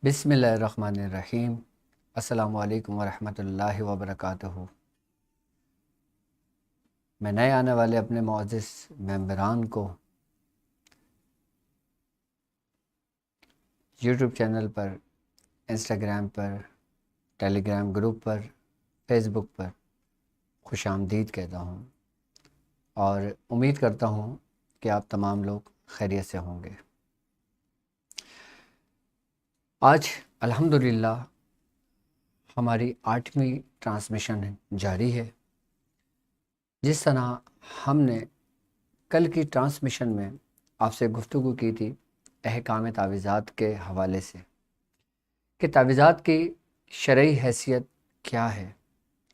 بسم اللہ الرحمن الرحیم۔ السلام علیکم ورحمۃ اللہ وبرکاتہ۔ میں نئے آنے والے اپنے معزز ممبران کو یوٹیوب چینل پر، انسٹاگرام پر، ٹیلی گرام گروپ پر، فیس بک پر خوش آمدید کہتا ہوں اور امید کرتا ہوں کہ آپ تمام لوگ خیریت سے ہوں گے۔ آج الحمدللہ ہماری 8ویں ٹرانسمیشن جاری ہے۔ جس طرح ہم نے کل کی ٹرانسمیشن میں آپ سے گفتگو کی تھی احکام تعویذات کے حوالے سے کہ تعویذات کی شرعی حیثیت کیا ہے،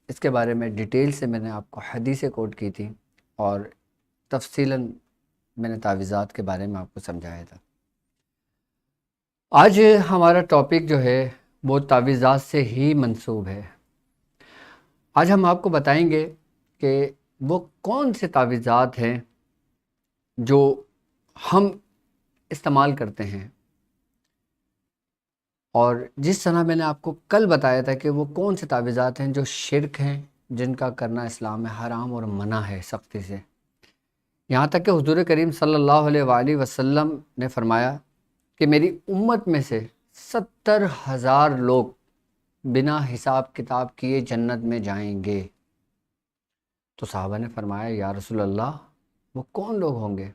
اس کے بارے میں ڈیٹیل سے میں نے آپ کو حدیثیں کوٹ کی تھی اور تفصیلاً میں نے تعویذات کے بارے میں آپ کو سمجھایا تھا۔ آج ہمارا ٹاپک جو ہے وہ تعویذات سے ہی منسوب ہے۔ آج ہم آپ کو بتائیں گے کہ وہ کون سے تعویذات ہیں جو ہم استعمال کرتے ہیں، اور جس طرح میں نے آپ کو کل بتایا تھا کہ وہ کون سے تعویذات ہیں جو شرک ہیں، جن کا کرنا اسلام میں حرام اور منع ہے سختی سے۔ یہاں تک کہ حضور کریم صلی اللہ علیہ وآلہ وسلم نے فرمایا کہ میری امت میں سے 70,000 لوگ بنا حساب کتاب کیے جنت میں جائیں گے۔ تو صحابہ نے فرمایا یا رسول اللہ وہ کون لوگ ہوں گے؟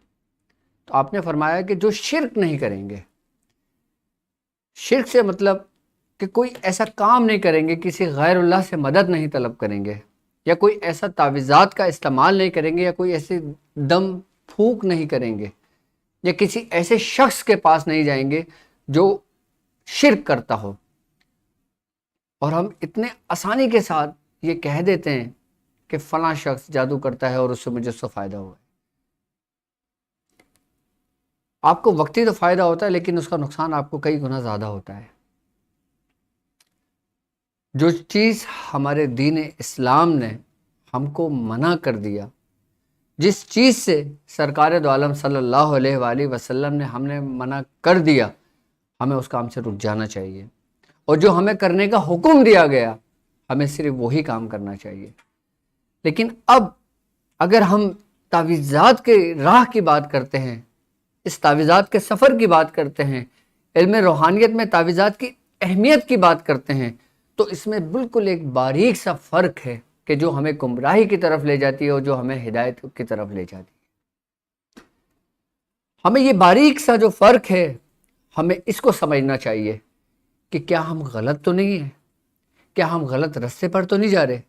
تو آپ نے فرمایا کہ جو شرک نہیں کریں گے۔ شرک سے مطلب کہ کوئی ایسا کام نہیں کریں گے، کسی غیر اللہ سے مدد نہیں طلب کریں گے، یا کوئی ایسا تعویذات کا استعمال نہیں کریں گے، یا کوئی ایسے دم پھونک نہیں کریں گے، یا کسی ایسے شخص کے پاس نہیں جائیں گے جو شرک کرتا ہو۔ اور ہم اتنے آسانی کے ساتھ یہ کہہ دیتے ہیں کہ فلاں شخص جادو کرتا ہے اور اس سے مجھے اس سے فائدہ ہوا ہے۔ آپ کو وقتی تو فائدہ ہوتا ہے، لیکن اس کا نقصان آپ کو کئی گنا زیادہ ہوتا ہے۔ جو چیز ہمارے دین اسلام نے ہم کو منع کر دیا، جس چیز سے سرکار دو عالم صلی اللہ علیہ وآلہ وسلم نے ہم نے منع کر دیا، ہمیں اس کام سے رک جانا چاہیے، اور جو ہمیں کرنے کا حکم دیا گیا ہمیں صرف وہی کام کرنا چاہیے۔ لیکن اب اگر ہم تعویذات کے راہ کی بات کرتے ہیں، اس تعویذات کے سفر کی بات کرتے ہیں، علم روحانیت میں تعویذات کی اہمیت کی بات کرتے ہیں، تو اس میں بالکل ایک باریک سا فرق ہے کہ جو ہمیں گمراہی کی طرف لے جاتی ہے اور جو ہمیں ہدایت کی طرف لے جاتی ہے۔ ہمیں یہ باریک سا جو فرق ہے، ہمیں اس کو سمجھنا چاہیے کہ کیا ہم غلط تو نہیں ہیں، کیا ہم غلط رستے پر تو نہیں جا رہے۔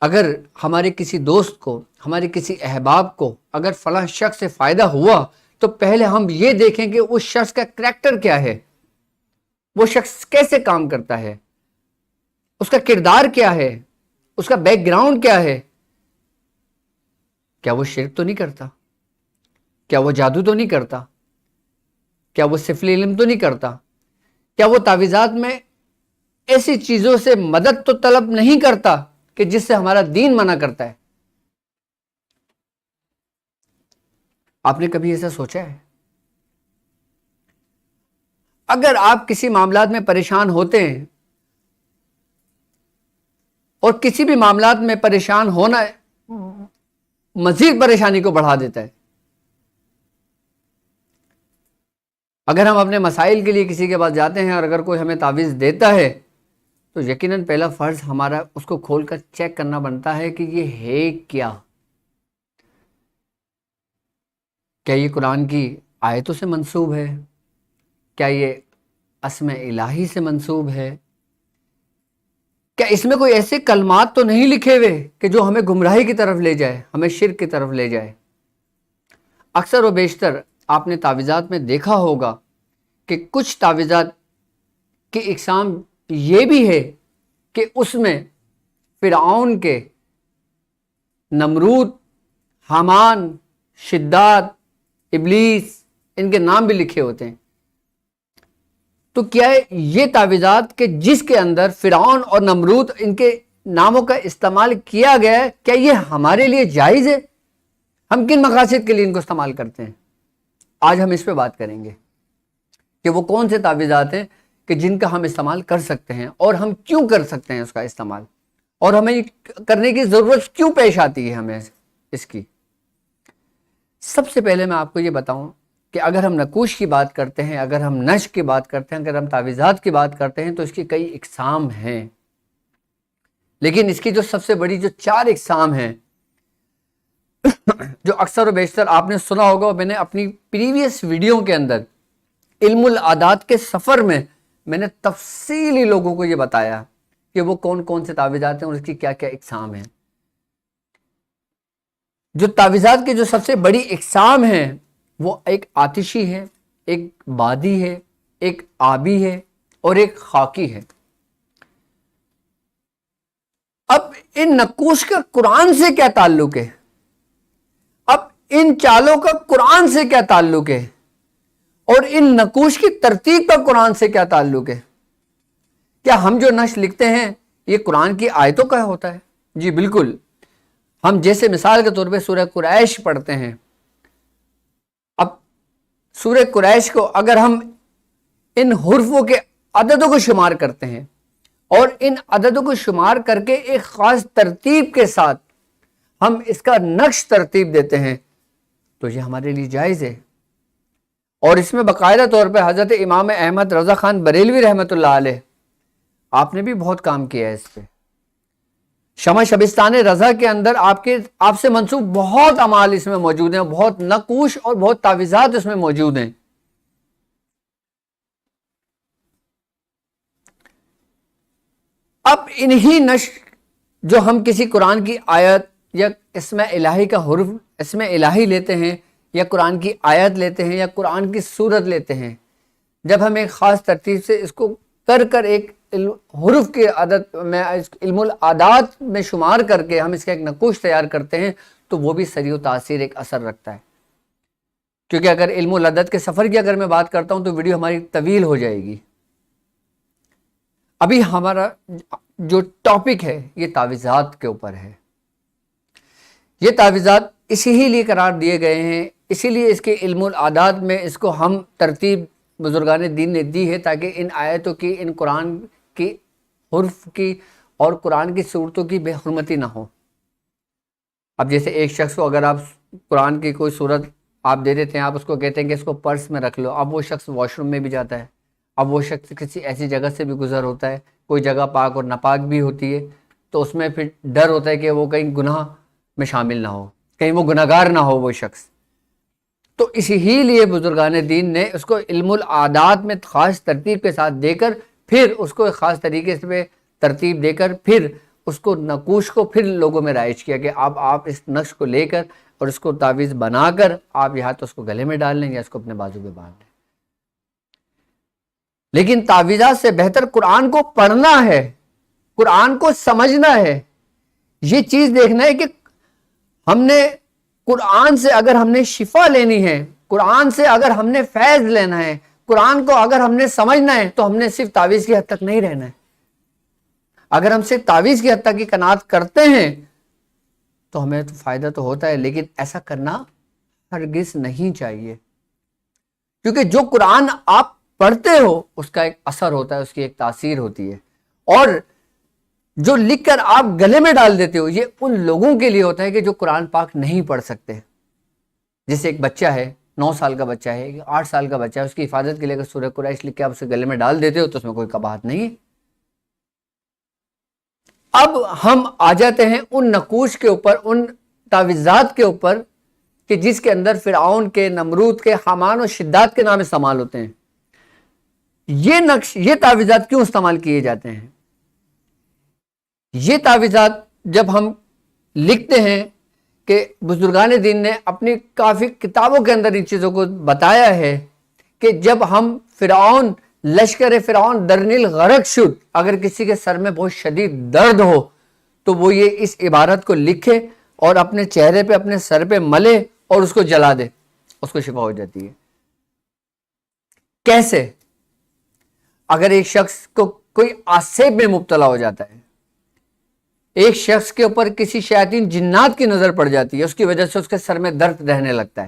اگر ہمارے کسی دوست کو، ہمارے کسی احباب کو اگر فلاں شخص سے فائدہ ہوا، تو پہلے ہم یہ دیکھیں کہ اس شخص کا کریکٹر کیا ہے، وہ شخص کیسے کام کرتا ہے، اس کا کردار کیا ہے، اس کا بیک گراؤنڈ کیا ہے۔ کیا وہ شرک تو نہیں کرتا؟ کیا وہ جادو تو نہیں کرتا؟ کیا وہ سفلی علم تو نہیں کرتا؟ کیا وہ تعویذات میں ایسی چیزوں سے مدد تو طلب نہیں کرتا کہ جس سے ہمارا دین منع کرتا ہے؟ آپ نے کبھی ایسا سوچا ہے؟ اگر آپ کسی معاملات میں پریشان ہوتے ہیں، اور کسی بھی معاملات میں پریشان ہونا مزید پریشانی کو بڑھا دیتا ہے۔ اگر ہم اپنے مسائل کے لیے کسی کے پاس جاتے ہیں اور اگر کوئی ہمیں تعویذ دیتا ہے، تو یقیناً پہلا فرض ہمارا اس کو کھول کر چیک کرنا بنتا ہے کہ یہ ہے کیا یہ قرآن کی آیتوں سے منسوب ہے؟ کیا یہ اسم الہی سے منسوب ہے؟ کیا اس میں کوئی ایسے کلمات تو نہیں لکھے ہوئے کہ جو ہمیں گمراہی کی طرف لے جائے، ہمیں شرک کی طرف لے جائے؟ اکثر و بیشتر آپ نے تعویذات میں دیکھا ہوگا کہ کچھ تعویذات کی اقسام یہ بھی ہے کہ اس میں فرعون کے، نمرود، حامان، شداد، ابلیس، ان کے نام بھی لکھے ہوتے ہیں۔ تو کیا یہ تعویذات کہ جس کے اندر فرعون اور نمرود ان کے ناموں کا استعمال کیا گیا ہے، کیا یہ ہمارے لیے جائز ہے؟ ہم کن مقاصد کے لیے ان کو استعمال کرتے ہیں؟ آج ہم اس پہ بات کریں گے کہ وہ کون سے تعویذات ہیں کہ جن کا ہم استعمال کر سکتے ہیں، اور ہم کیوں کر سکتے ہیں اس کا استعمال، اور ہمیں کرنے کی ضرورت کیوں پیش آتی ہے ہمیں اس کی۔ سب سے پہلے میں آپ کو یہ بتاؤں کہ اگر ہم نقوش کی بات کرتے ہیں، اگر ہم نقش کی بات کرتے ہیں، اگر ہم تعویذات کی بات کرتے ہیں، تو اس کی کئی اقسام ہیں، لیکن اس کی جو سب سے بڑی جو 4 اقسام ہیں، جو اکثر و بیشتر آپ نے سنا ہوگا، اور میں نے اپنی پریویس ویڈیو کے اندر علم العادات کے سفر میں نے تفصیلی لوگوں کو یہ بتایا کہ وہ کون کون سے تعویذات ہیں اور اس کی کیا کیا اقسام ہیں۔ جو تعویذات کی جو سب سے بڑی اقسام ہیں وہ ایک آتشی ہے، ایک بادی ہے، ایک آبی ہے، اور ایک خاکی ہے۔ اب ان نقوش کا قرآن سے کیا تعلق ہے؟ اب ان چالوں کا قرآن سے کیا تعلق ہے؟ اور ان نقوش کی ترتیب کا قرآن سے کیا تعلق ہے؟ کیا ہم جو نقش لکھتے ہیں یہ قرآن کی آیتوں کا ہوتا ہے؟ جی بالکل۔ ہم جیسے مثال کے طور پہ سورہ قریش پڑھتے ہیں، اب سورہ قریش کو اگر ہم ان حرفوں کے عددوں کو شمار کرتے ہیں اور ان عددوں کو شمار کر کے ایک خاص ترتیب کے ساتھ ہم اس کا نقش ترتیب دیتے ہیں تو یہ ہمارے لیے جائز ہے۔ اور اس میں باقاعدہ طور پہ حضرت امام احمد رضا خان بریلوی رحمۃ اللہ علیہ آپ نے بھی بہت کام کیا ہے اس پہ۔ شمع شبستان رضا کے اندر آپ سے منسوب بہت اعمال اس میں موجود ہیں، بہت نقوش اور بہت تعویذات اس میں موجود ہیں۔ اب انہی نقش جو ہم کسی قرآن کی آیت یا اسم الہی کا حرف اسم الہی لیتے ہیں، یا قرآن کی آیت لیتے ہیں، یا قرآن کی سورت لیتے ہیں، جب ہم ایک خاص ترتیب سے اس کو کر ایک حرف کے عدد میں علم العادات میں شمار کر کے ہم اس کا ایک نقوش تیار کرتے ہیں تو وہ بھی سری و تاثیر ایک اثر رکھتا ہے۔ کیونکہ اگر علم العدد کے سفر کی اگر میں بات کرتا ہوں تو ویڈیو ہماری طویل ہو جائے گی۔ ابھی ہمارا جو ٹاپک ہے یہ تعویذات کے اوپر ہے۔ یہ تعویذات اسی لیے قرار دیے گئے ہیں، اسی لیے اس کے علم العادات میں اس کو ہم ترتیب بزرگان دین نے دی ہے تاکہ ان آیتوں کی، ان قرآن کی حرف کی اور قرآن کی صورتوں کی بے حرمتی نہ ہو۔ اب جیسے ایک شخص کو اگر آپ قرآن کی کوئی صورت آپ دے دیتے ہیں، آپ اس کو کہتے ہیں کہ اس کو پرس میں رکھ لو، اب وہ شخص واش روم میں بھی جاتا ہے، اب وہ شخص کسی ایسی جگہ سے بھی گزر ہوتا ہے، کوئی جگہ پاک اور ناپاک بھی ہوتی ہے، تو اس میں پھر ڈر ہوتا ہے کہ وہ کہیں گناہ میں شامل نہ ہو، کہیں وہ گناہگار نہ ہو وہ شخص۔ تو اسی لیے بزرگان دین نے اس کو علم العادات میں خاص ترتیب کے ساتھ دے کر، پھر اس کو ایک خاص طریقے سے ترتیب دے کر، پھر اس کو نقوش کو پھر لوگوں میں رائج کیا کہ اب آپ اس نقش کو لے کر اور اس کو تعویذ بنا کر آپ یا تو اس کو گلے میں ڈال لیں یا اس کو اپنے بازو پہ باندھ لیں۔ لیکن تعویذات سے بہتر قرآن کو پڑھنا ہے، قرآن کو سمجھنا ہے، یہ چیز دیکھنا ہے کہ ہم نے قرآن سے اگر ہم نے شفا لینی ہے، قرآن سے اگر ہم نے فیض لینا ہے، قرآن کو اگر ہم نے سمجھنا ہے تو ہم نے صرف تعویذ کی حد تک نہیں رہنا ہے۔ اگر ہم صرف تعویذ کی حد تک کی قناعت کرتے ہیں تو ہمیں تو فائدہ تو ہوتا ہے، لیکن ایسا کرنا ہرگز نہیں چاہیے، کیونکہ جو قرآن آپ پڑھتے ہو اس کا ایک اثر ہوتا ہے، اس کی ایک تاثیر ہوتی ہے، اور جو لکھ کر آپ گلے میں ڈال دیتے ہو یہ ان لوگوں کے لیے ہوتا ہے کہ جو قرآن پاک نہیں پڑھ سکتے۔ جیسے ایک بچہ ہے، 9 سال کا بچہ ہے، 8 سال کا بچہ ہے، اس کی حفاظت کے لیے اگر سورہ قریش لکھ کے آپ اسے گلے میں ڈال دیتے ہو تو اس میں کوئی قباحت نہیں ہے۔ اب ہم آ جاتے ہیں ان نقوش کے اوپر، ان تعویذات کے اوپر کہ جس کے اندر فرعون کے، نمرود کے، حامان و شداد کے نام استعمال ہوتے ہیں۔ یہ نقش، یہ تعویذات کیوں استعمال کیے جاتے ہیں؟ یہ تعویذات جب ہم لکھتے ہیں کہ بزرگان دین نے اپنی کافی کتابوں کے اندر ان چیزوں کو بتایا ہے کہ جب ہم فرعون، لشکر فرعون درنیل غرق شد، اگر کسی کے سر میں بہت شدید درد ہو تو وہ یہ اس عبارت کو لکھے اور اپنے چہرے پہ، اپنے سر پہ ملے اور اس کو جلا دے، اس کو شفا ہو جاتی ہے۔ کیسے؟ اگر ایک شخص کو کوئی آسیب میں مبتلا ہو جاتا ہے، ایک شخص کے اوپر کسی شیاطین جنات کی نظر پڑ جاتی ہے، اس کی وجہ سے اس کے سر میں درد رہنے لگتا ہے،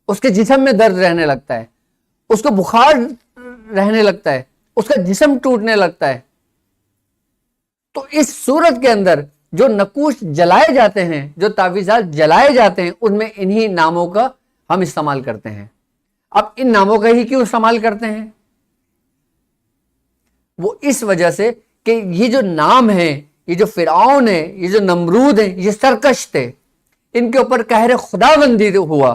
اس کے جسم میں درد رہنے لگتا ہے، اس کو بخار رہنے لگتا ہے، اس کا جسم ٹوٹنے لگتا ہے. تو اس صورت کے اندر جو نقوش جلائے جاتے ہیں, جو تعویذات جلائے جاتے ہیں, ان میں انہی ناموں کا ہم استعمال کرتے ہیں. اب ان ناموں کا ہی کیوں استعمال کرتے ہیں؟ وہ اس وجہ سے کہ یہ جو نام ہے, یہ جو فرعون ہے, یہ جو نمرود ہے, یہ سرکش تھے, ان کے اوپر قہر خداوندی ہوا,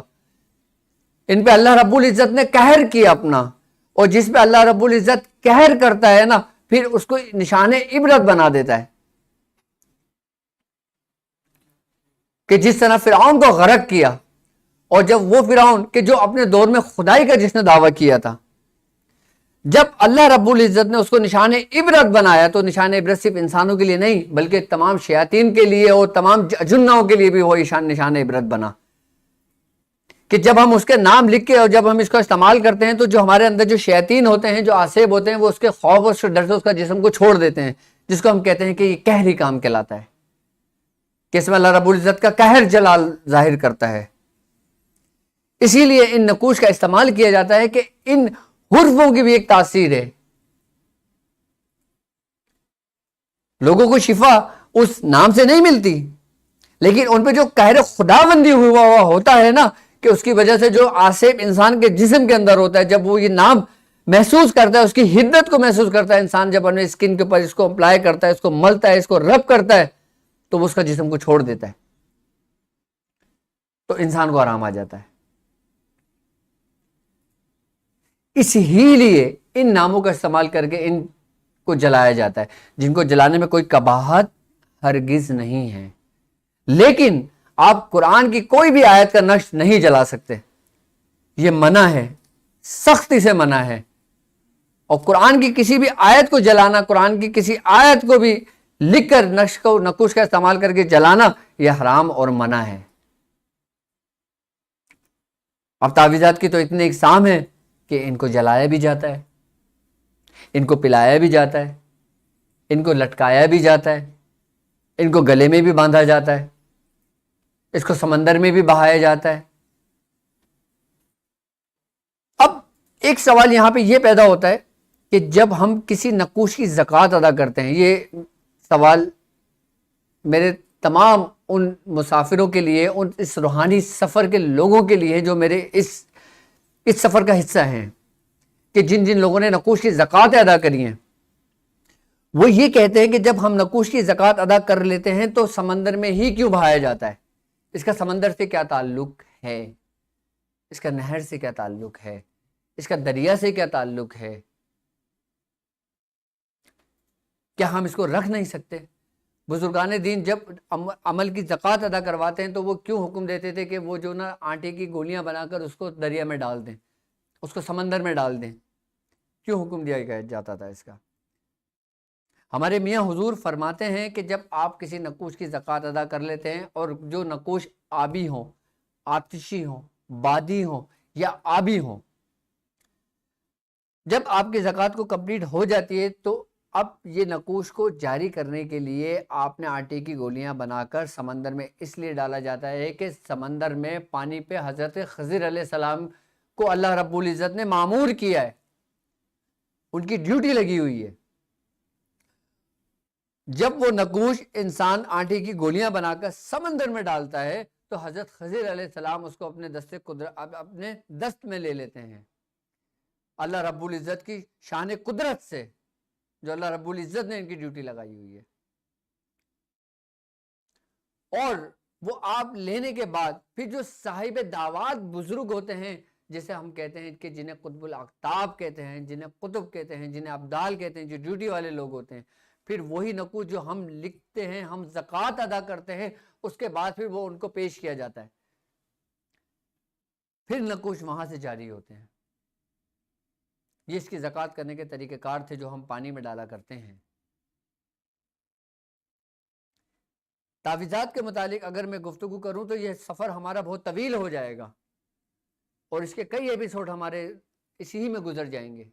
ان پہ اللہ رب العزت نے قہر کیا اپنا. اور جس پہ اللہ رب العزت قہر کرتا ہے نا, پھر اس کو نشان عبرت بنا دیتا ہے. کہ جس طرح فرعون کو غرق کیا, اور جب وہ فرعون کہ جو اپنے دور میں خدائی کا جس نے دعویٰ کیا تھا, جب اللہ رب العزت نے اس کو نشان عبرت بنایا, تو نشان عبرت صرف انسانوں کے لیے نہیں بلکہ تمام شیاطین کے لیے اور تمام جنوں کے لیے بھی وہ نشان عبرت بنا. کہ جب ہم اس کے نام لکھ کے اور جب ہم اس کو استعمال کرتے ہیں, تو جو ہمارے اندر جو شیاطین ہوتے ہیں, جو آسیب ہوتے ہیں, وہ اس کے خوف اور ڈر سے اس کا جسم کو چھوڑ دیتے ہیں, جس کو ہم کہتے ہیں کہ یہ قہری کام کہلاتا ہے, کہ اس میں اللہ رب العزت کا قہر جلال ظاہر کرتا ہے. اسی لیے ان نقوش کا استعمال کیا جاتا ہے کہ ان حرفوں کی بھی ایک تاثیر ہے. لوگوں کو شفا اس نام سے نہیں ملتی, لیکن ان پہ جو قہر خداوندی ہوا ہوتا ہے نا, کہ اس کی وجہ سے جو آسیب انسان کے جسم کے اندر ہوتا ہے, جب وہ یہ نام محسوس کرتا ہے, اس کی حدت کو محسوس کرتا ہے انسان, جب اپنے اسکن کے اوپر اس کو اپلائی کرتا ہے, اس کو ملتا ہے, اس کو رب کرتا ہے, تو وہ اس کا جسم کو چھوڑ دیتا ہے, تو انسان کو آرام آ جاتا ہے. اس ہی لیے ان ناموں کا استعمال کر کے ان کو جلایا جاتا ہے, جن کو جلانے میں کوئی قباحت ہرگز نہیں ہے. لیکن آپ قرآن کی کوئی بھی آیت کا نقش نہیں جلا سکتے, یہ منع ہے, سختی سے منع ہے. اور قرآن کی کسی بھی آیت کو جلانا, قرآن کی کسی آیت کو بھی لکھ کر نقوش کا استعمال کر کے جلانا, یہ حرام اور منع ہے. اب تعویذات کی تو اتنی اقسام ہے کہ ان کو جلایا بھی جاتا ہے, ان کو پلایا بھی جاتا ہے, ان کو لٹکایا بھی جاتا ہے, ان کو گلے میں بھی باندھا جاتا ہے, اس کو سمندر میں بھی بہایا جاتا ہے. اب ایک سوال یہاں پہ یہ پیدا ہوتا ہے کہ جب ہم کسی نقوش کی زکوٰۃ ادا کرتے ہیں, یہ سوال میرے تمام ان مسافروں کے لیے, ان اس روحانی سفر کے لوگوں کے لیے جو میرے اس سفر کا حصہ ہیں, کہ جن جن لوگوں نے نقوش کی زکوٰۃ ادا کری ہیں, وہ یہ کہتے ہیں کہ جب ہم نقوش کی زکوٰۃ ادا کر لیتے ہیں تو سمندر میں ہی کیوں بہایا جاتا ہے؟ اس کا سمندر سے کیا تعلق ہے؟ اس کا نہر سے کیا تعلق ہے؟ اس کا دریا سے کیا تعلق ہے؟ کیا ہم اس کو رکھ نہیں سکتے؟ بزرگان دین جب عمل کی زکوٰۃ ادا کرواتے ہیں تو وہ کیوں حکم دیتے تھے کہ وہ جو نا آٹے کی گولیاں بنا کر اس کو دریا میں ڈال دیں, اس کو سمندر میں ڈال دیں؟ کیوں حکم دیا جاتا تھا اس کا؟ ہمارے میاں حضور فرماتے ہیں کہ جب آپ کسی نقوش کی زکوٰۃ ادا کر لیتے ہیں, اور جو نقوش آبی ہوں, آتشی ہوں, بادی ہوں یا آبی ہوں, جب آپ کی زکوٰۃ کو کمپلیٹ ہو جاتی ہے, تو اب یہ نقوش کو جاری کرنے کے لیے آپ نے آٹے کی گولیاں بنا کر سمندر میں اس لیے ڈالا جاتا ہے کہ سمندر میں پانی پہ حضرت خضر علیہ السلام کو اللہ رب العزت نے مامور کیا ہے, ان کی ڈیوٹی لگی ہوئی ہے. جب وہ نقوش انسان آٹے کی گولیاں بنا کر سمندر میں ڈالتا ہے, تو حضرت خضر علیہ السلام اس کو اپنے اپنے دست میں لے لیتے ہیں, اللہ رب العزت کی شان قدرت سے, جو اللہ رب العزت نے ان کی ڈیوٹی لگائی ہوئی ہے. اور وہ آپ لینے کے بعد پھر جو صاحب دعوات بزرگ ہوتے ہیں, جسے ہم کہتے ہیں کہ جنہیں قطب الاقطاب کہتے ہیں, جنہیں قطب کہتے ہیں, جنہیں ابدال کہتے ہیں, جو ڈیوٹی والے لوگ ہوتے ہیں, پھر وہی نقوش جو ہم لکھتے ہیں, ہم زکوٰۃ ادا کرتے ہیں, اس کے بعد پھر وہ ان کو پیش کیا جاتا ہے, پھر نقوش وہاں سے جاری ہوتے ہیں. یہ اس کی زکوٰۃ کرنے کے طریقہ کار تھے جو ہم پانی میں ڈالا کرتے ہیں. تعویذات کے متعلق اگر میں گفتگو کروں تو یہ سفر ہمارا بہت طویل ہو جائے گا, اور اس کے کئی ایپیسوڈ ہمارے اسی ہی میں گزر جائیں گے.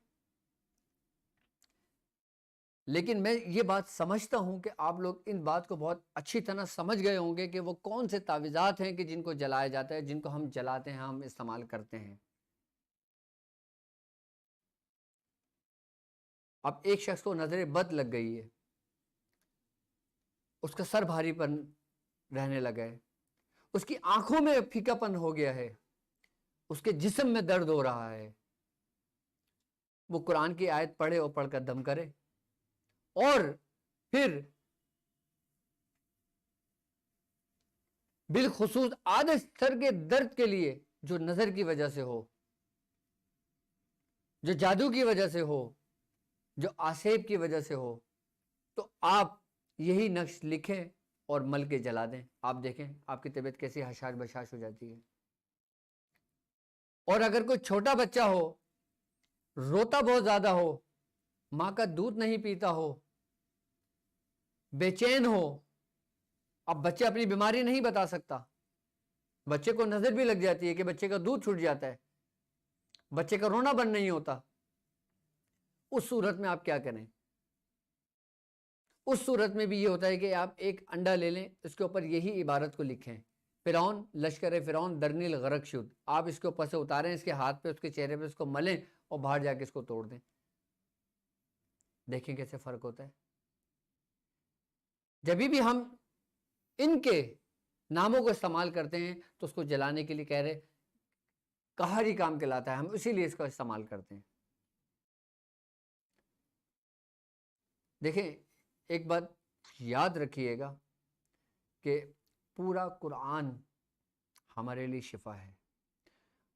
لیکن میں یہ بات سمجھتا ہوں کہ آپ لوگ ان بات کو بہت اچھی طرح سمجھ گئے ہوں گے کہ وہ کون سے تعویذات ہیں کہ جن کو جلایا جاتا ہے, جن کو ہم جلاتے ہیں, ہم استعمال کرتے ہیں. اب ایک شخص کو نظر بد لگ گئی ہے، اس کا سر بھاری پن رہنے لگا ہے، اس کی آنکھوں میں پھیکا پن ہو گیا ہے، اس کے جسم میں درد ہو رہا ہے، وہ قرآن کی آیت پڑھے اور پڑھ کر دم کرے، اور پھر بالخصوص آدھے سر کے درد کے لیے جو نظر کی وجہ سے ہو، جو جادو کی وجہ سے ہو، جو آسیب کی وجہ سے ہو، تو آپ یہی نقش لکھیں اور مل کے جلا دیں. آپ دیکھیں آپ کی طبیعت کیسی حشاش بشاش ہو جاتی ہے. اور اگر کوئی چھوٹا بچہ ہو، روتا بہت زیادہ ہو، ماں کا دودھ نہیں پیتا ہو، بے چین ہو، اب بچے اپنی بیماری نہیں بتا سکتا، بچے کو نظر بھی لگ جاتی ہے کہ بچے کا دودھ چھوٹ جاتا ہے، بچے کا رونا بند نہیں ہوتا، اس صورت میں آپ کیا کریں؟ اس صورت میں بھی یہ ہوتا ہے کہ آپ ایک انڈا لے لیں، اس کے اوپر یہی عبارت کو لکھیں، فرعون لشکر فرعون درنی الغرق شد. آپ اس کے اوپر سے اتاریں، اس کے ہاتھ پہ، اس کے چہرے پہ اس کو ملیں اور باہر جا کے اس کو توڑ دیں. دیکھیں کیسے فرق ہوتا ہے. جب بھی ہم ان کے ناموں کو استعمال کرتے ہیں تو اس کو جلانے کے لیے کہہ رہے قہری کام کہلاتا ہے، ہم اسی لیے اس کا استعمال کرتے ہیں. دیکھیں ایک بات یاد رکھیے گا کہ پورا قرآن ہمارے لیے شفا ہے.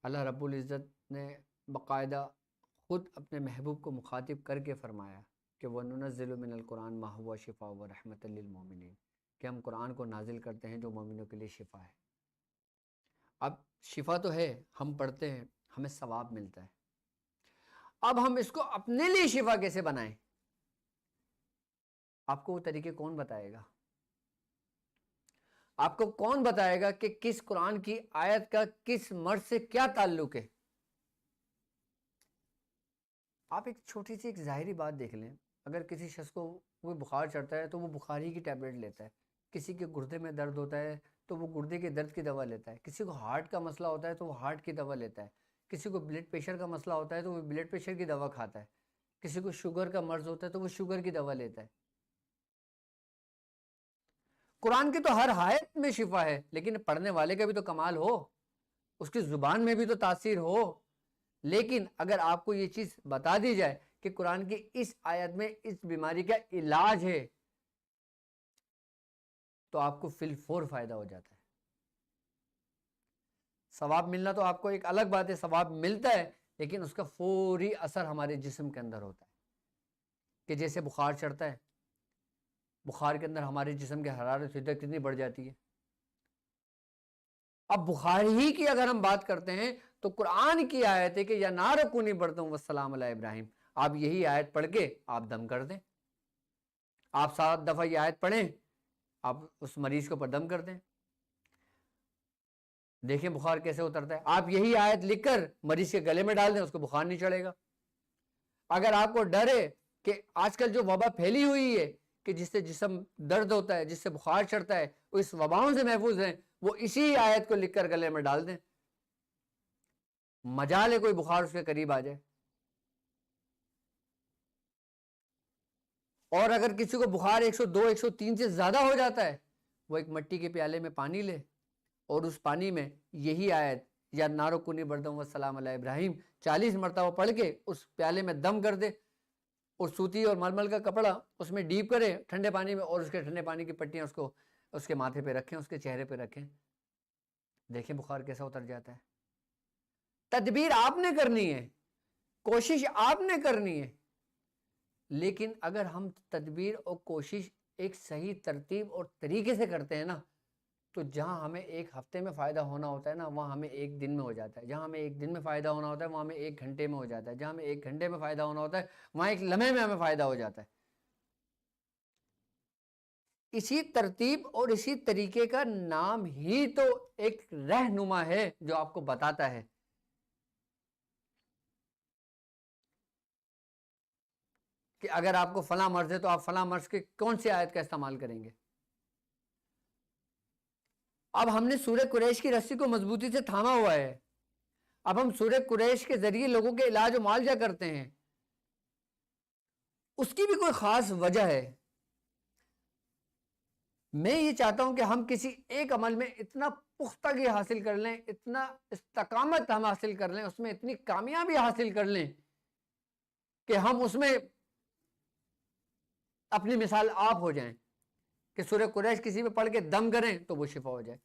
اللہ رب العزت نے باقاعدہ خود اپنے محبوب کو مخاطب کر کے فرمایا کہ وَنُنَزِّلُ مِنَ الْقُرْآنِ مَا هُوَ شِفَاءٌ وَرَحْمَةً لِّلْمُؤْمِنِينَ، کہ ہم قرآن کو نازل کرتے ہیں جو مومنوں کے لیے شفا ہے. اب شفا تو ہے، ہم پڑھتے ہیں ہمیں ثواب ملتا ہے. اب ہم اس کو اپنے لیے شفا کیسے بنائیں؟ آپ کو وہ طریقے کون بتائے گا؟ آپ کو کون بتائے گا کہ کس قرآن کی آیت کا کس مرض سے کیا تعلق ہے؟ آپ ایک چھوٹی سی ایک ظاہری بات دیکھ لیں، اگر کسی شخص کو کوئی بخار چڑھتا ہے تو وہ بخاری کی ٹیبلٹ لیتا ہے، کسی کے گردے میں درد ہوتا ہے تو وہ گردے کے درد کی دوا لیتا ہے، کسی کو ہارٹ کا مسئلہ ہوتا ہے تو وہ ہارٹ کی دوا لیتا ہے، کسی کو بلڈ پریشر کا مسئلہ ہوتا ہے تو وہ بلڈ پریشر کی دوا کھاتا ہے، کسی کو شوگر کا مرض ہوتا ہے تو وہ شوگر کی دوا لیتا ہے. قرآن کی تو ہر آیت میں شفا ہے، لیکن پڑھنے والے کا بھی تو کمال ہو، اس کی زبان میں بھی تو تاثیر ہو. لیکن اگر آپ کو یہ چیز بتا دی جائے کہ قرآن کی اس آیت میں اس بیماری کا علاج ہے تو آپ کو فی الفور فائدہ ہو جاتا ہے. ثواب ملنا تو آپ کو ایک الگ بات ہے، ثواب ملتا ہے، لیکن اس کا فوری اثر ہمارے جسم کے اندر ہوتا ہے. کہ جیسے بخار چڑھتا ہے، بخار کے اندر ہمارے جسم کی حرارت شدت کتنی بڑھ جاتی ہے. اب بخار ہی کی اگر ہم بات کرتے ہیں تو قرآن کی آیت ہے کہ یا نار کونی بڑھتا ہوں والسلام علی ابراہیم، آپ یہی آیت پڑھ کے آپ دم کر دیں، آپ 7 دفعہ یہ آیت پڑھیں، آپ اس مریض کے اوپر دم کر دیں، دیکھیں بخار کیسے اترتا ہے. آپ یہی آیت لکھ کر مریض کے گلے میں ڈال دیں، اس کو بخار نہیں چڑھے گا. اگر آپ کو ڈر ہے کہ آج کل جو وبا پھیلی ہوئی ہے کہ جس سے جسم درد ہوتا ہے، جس سے بخار چڑھتا ہے، وہ اس وباؤں سے محفوظ ہیں، وہ اسی آیت کو لکھ کر گلے میں ڈال دیں، مجال ہے کوئی بخار اس کے قریب آ جائے. اور اگر کسی کو بخار 102 103 سے زیادہ ہو جاتا ہے، وہ ایک مٹی کے پیالے میں پانی لے اور اس پانی میں یہی آیت یا نارو کنی بردم والسلام علی ابراہیم 40 مرتبہ پڑھ کے اس پیالے میں دم کر دے، اور سوتی اور ململ کا کپڑا اس میں ڈیپ کرے ٹھنڈے پانی میں، اور اس کے ٹھنڈے پانی کی پٹیاں اس کو اس کے ماتھے پہ رکھیں، اس کے چہرے پہ رکھیں، دیکھیں بخار کیسا اتر جاتا ہے. تدبیر آپ نے کرنی ہے، کوشش آپ نے کرنی ہے، لیکن اگر ہم تدبیر اور کوشش ایک صحیح ترتیب اور طریقے سے کرتے ہیں نا، تو جہاں ہمیں ایک ہفتے میں فائدہ ہونا ہوتا ہے نا، وہاں ہمیں ایک دن میں ہو جاتا ہے. جہاں ہمیں ایک دن میں فائدہ ہونا ہوتا ہے وہاں ہمیں 1 گھنٹے میں ہو جاتا ہے. جہاں ہمیں 1 گھنٹے میں فائدہ ہونا ہوتا ہے وہاں 1 لمحے میں ہمیں فائدہ ہو جاتا ہے. اسی ترتیب اور اسی طریقے کا نام ہی تو ایک رہنما ہے جو آپ کو بتاتا ہے کہ اگر آپ کو فلاں مرض ہے تو آپ فلاں مرض کے کون سی آیت کا استعمال کریں گے. اب ہم نے سورہ قریش کی رسی کو مضبوطی سے تھاما ہوا ہے، اب ہم سورہ قریش کے ذریعے لوگوں کے علاج و معالجہ کرتے ہیں. اس کی بھی کوئی خاص وجہ ہے. میں یہ چاہتا ہوں کہ ہم کسی ایک عمل میں اتنا پختگی حاصل کر لیں, اتنا استقامت ہم حاصل کر لیں, اس میں اتنی کامیابی حاصل کر لیں کہ ہم اس میں اپنی مثال آپ ہو جائیں کہ سورہ قریش کسی پہ پڑھ کے دم کریں تو وہ شفا ہو جائے.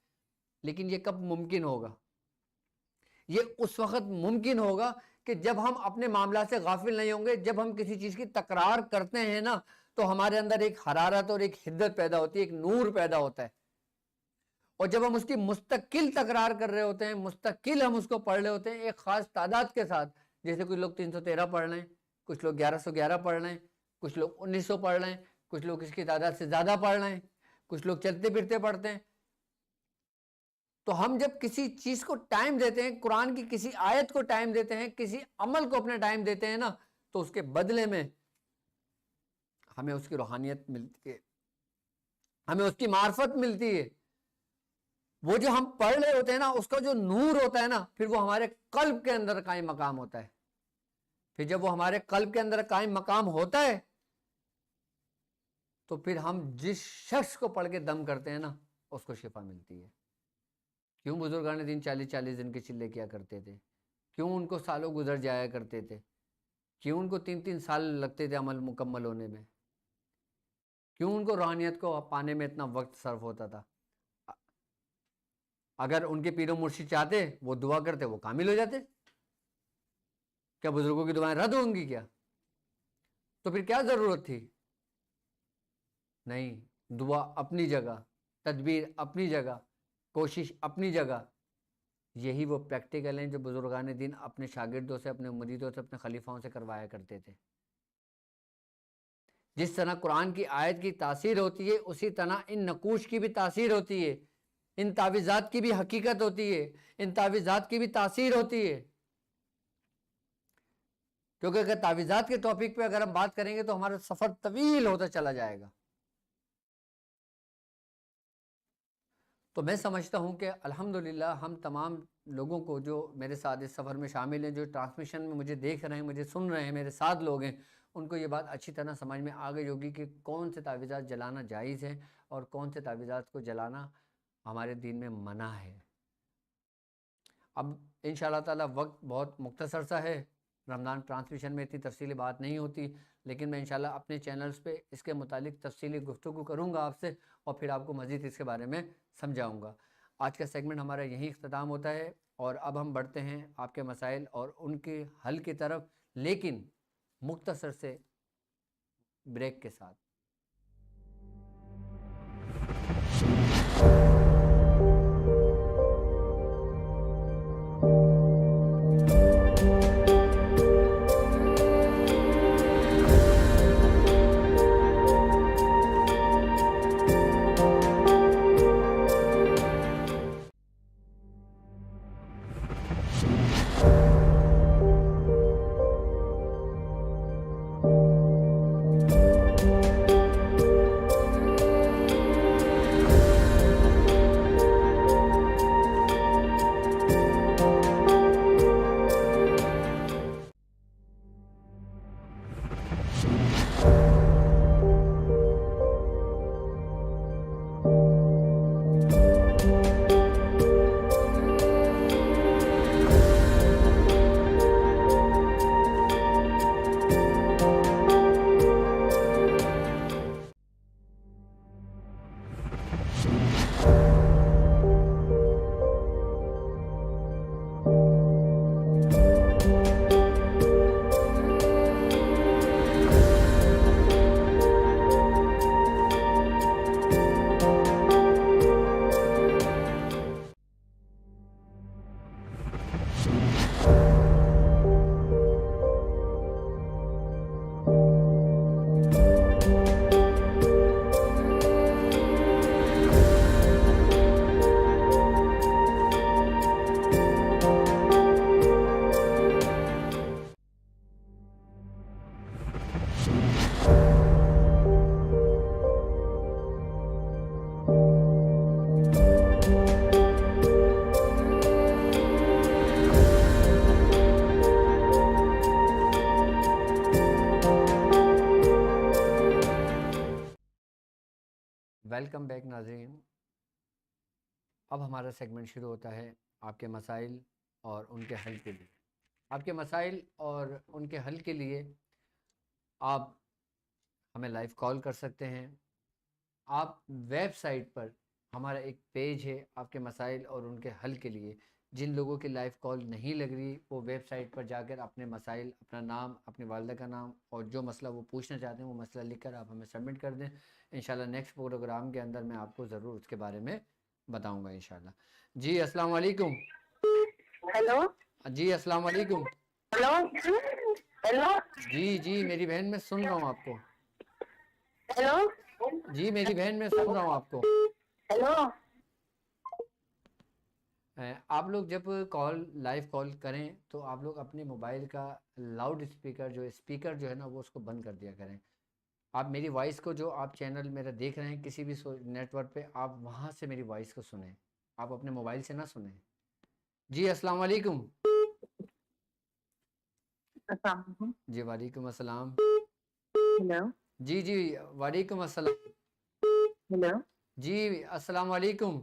لیکن یہ کب ممکن ہوگا؟ یہ اس وقت ممکن ہوگا کہ جب ہم اپنے معاملات سے غافل نہیں ہوں گے. جب ہم کسی چیز کی تکرار کرتے ہیں نا تو ہمارے اندر ایک حرارت اور ایک حدت پیدا ہوتی ہے, ایک نور پیدا ہوتا ہے. اور جب ہم اس کی مستقل تکرار کر رہے ہوتے ہیں, مستقل ہم اس کو پڑھ رہے ہوتے ہیں ایک خاص تعداد کے ساتھ, جیسے کچھ لوگ 313 پڑھ لیں, کچھ لوگ 1111 پڑھ لیں, کچھ لوگ 1900 پڑھ لیں, کچھ لوگ اس کی تعداد سے زیادہ پڑھ لیں, کچھ لوگ چلتے پھرتے پڑھتے ہیں. تو ہم جب کسی چیز کو ٹائم دیتے ہیں, قرآن کی کسی آیت کو ٹائم دیتے ہیں, کسی عمل کو اپنا ٹائم دیتے ہیں نا, تو اس کے بدلے میں ہمیں اس کی روحانیت ملتی ہے, ہمیں اس کی معرفت ملتی ہے. وہ جو ہم پڑھ رہے ہوتے ہیں نا, اس کا جو نور ہوتا ہے نا, پھر وہ ہمارے قلب کے اندر قائم مقام ہوتا ہے. پھر جب وہ ہمارے قلب کے اندر قائم مقام ہوتا ہے تو پھر ہم جس شخص کو پڑھ کے دم کرتے ہیں نا اس کو شفا ملتی ہے. کیوں بزرگان دین 40-40 دن کے چلے کیا کرتے تھے؟ کیوں ان کو سالوں گزر جایا کرتے تھے؟ کیوں ان کو 3-3 سال لگتے تھے عمل مکمل ہونے میں؟ کیوں ان کو روحانیت کو پانے میں اتنا وقت صرف ہوتا تھا؟ اگر ان کے پیر و مرشد چاہتے, وہ دعا کرتے, وہ کامل ہو جاتے. کیا بزرگوں کی دعائیں رد ہوں گی کیا؟ تو پھر کیا ضرورت تھی؟ نہیں, دعا اپنی جگہ, تدبیر اپنی جگہ, کوشش اپنی جگہ. یہی وہ پریکٹیکل ہیں جو بزرگان دین اپنے شاگردوں سے, اپنے مریدوں سے, اپنے خلیفاؤں سے کروایا کرتے تھے. جس طرح قرآن کی آیت کی تاثیر ہوتی ہے, اسی طرح ان نقوش کی بھی تاثیر ہوتی ہے, ان تعویذات کی بھی حقیقت ہوتی ہے, ان تعویذات کی بھی تاثیر ہوتی ہے. کیونکہ اگر تعویذات کے ٹاپک پہ اگر ہم بات کریں گے تو ہمارا سفر طویل ہوتا چلا جائے گا. تو میں سمجھتا ہوں کہ الحمدللہ ہم تمام لوگوں کو جو میرے ساتھ اس سفر میں شامل ہیں, جو ٹرانسمیشن میں مجھے دیکھ رہے ہیں, مجھے سن رہے ہیں, میرے ساتھ لوگ ہیں, ان کو یہ بات اچھی طرح سمجھ میں آ گئی ہوگی کہ کون سے تعویذات جلانا جائز ہے اور کون سے تعویذات کو جلانا ہمارے دین میں منع ہے. اب انشاءاللہ تعالی وقت بہت مختصر سا ہے, رمضان ٹرانسمیشن میں اتنی تفصیلی بات نہیں ہوتی, لیکن میں انشاءاللہ اپنے چینلز پہ اس کے متعلق تفصیلی گفتگو کروں گا آپ سے, اور پھر آپ کو مزید اس کے بارے میں سمجھاؤں گا. آج کا سیگمنٹ ہمارا یہیں اختتام ہوتا ہے, اور اب ہم بڑھتے ہیں آپ کے مسائل اور ان کے حل کی طرف, لیکن مختصر سے بریک کے ساتھ. ویلکم بیک ناظرین. اب ہمارا سیگمنٹ شروع ہوتا ہے آپ کے مسائل اور ان کے حل کے لیے. آپ کے مسائل اور ان کے حل کے لیے آپ ہمیں لائیو کال کر سکتے ہیں. آپ ویب سائٹ پر ہمارا ایک پیج ہے آپ کے مسائل اور ان کے حل کے لیے. جن لوگوں کی لائیو کال نہیں لگ رہی وہ ویب سائٹ پر جا کر اپنے مسائل، اپنا نام، اپنی والدہ کا نام اور جو مسئلہ وہ پوچھنا چاہتے ہیں وہ مسئلہ لکھ کر آپ ہمیں سبمٹ کر دیں. انشاءاللہ نیکسٹ پروگرام کے اندر میں آپ کو ضرور اس کے بارے میں بتاؤں گا انشاءاللہ. جی السلام علیکم. ہیلو. جی السلام علیکم. ہیلو. ہیلو. جی میری بہن میں سن رہا ہوں آپ کو. ہیلو. جی میری بہن میں سن رہا ہوں آپ کو. ہیلو. آپ لوگ جب لائیو کال کریں تو آپ لوگ اپنے موبائل کا لاؤڈ اسپیکر جو ہے نا وہ اس کو بند کر دیا کریں. آپ میری وائس کو، جو آپ چینل میرا دیکھ رہے ہیں کسی بھی نیٹ ورک پہ، آپ وہاں سے میری وائس کو سنیں، آپ اپنے موبائل سے نہ سنیں. جی السلام علیکم. السلام علیکم. جی وعلیکم السلام. ہیلو. جی وعلیکم السلام. ہیلو. جی السلام علیکم.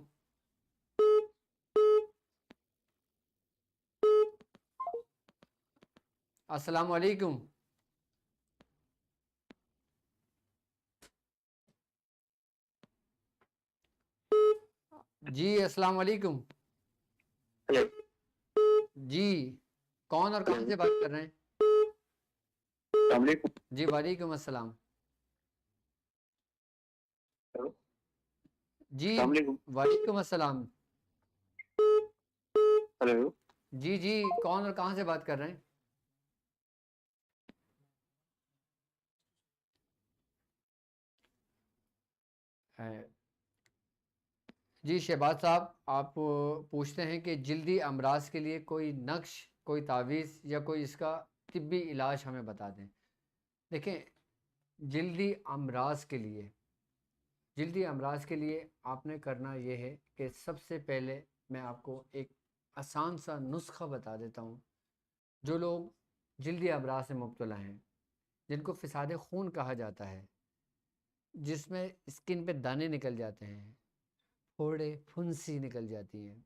السلام علیکم. جی السلام علیکم. جی کون اور کہاں سے بات کر رہے ہیں؟ السلام علیکم. جی وعلیکم السلام. جی السلام علیکم. وعلیکم السلام. ہیلو. جی کون اور کہاں سے بات کر رہے ہیں؟ جی شہباز صاحب، آپ پوچھتے ہیں کہ جلدی امراض کے لیے کوئی نقش، کوئی تعویذ یا کوئی اس کا طبی علاج ہمیں بتا دیں. دیکھیں، جلدی امراض کے لیے آپ نے کرنا یہ ہے کہ سب سے پہلے میں آپ کو ایک آسان سا نسخہ بتا دیتا ہوں. جو لوگ جلدی امراض سے مبتلا ہیں، جن کو فساد خون کہا جاتا ہے، جس میں اسکن پہ دانے نکل جاتے ہیں، پھوڑے پھنسی نکل جاتی ہیں،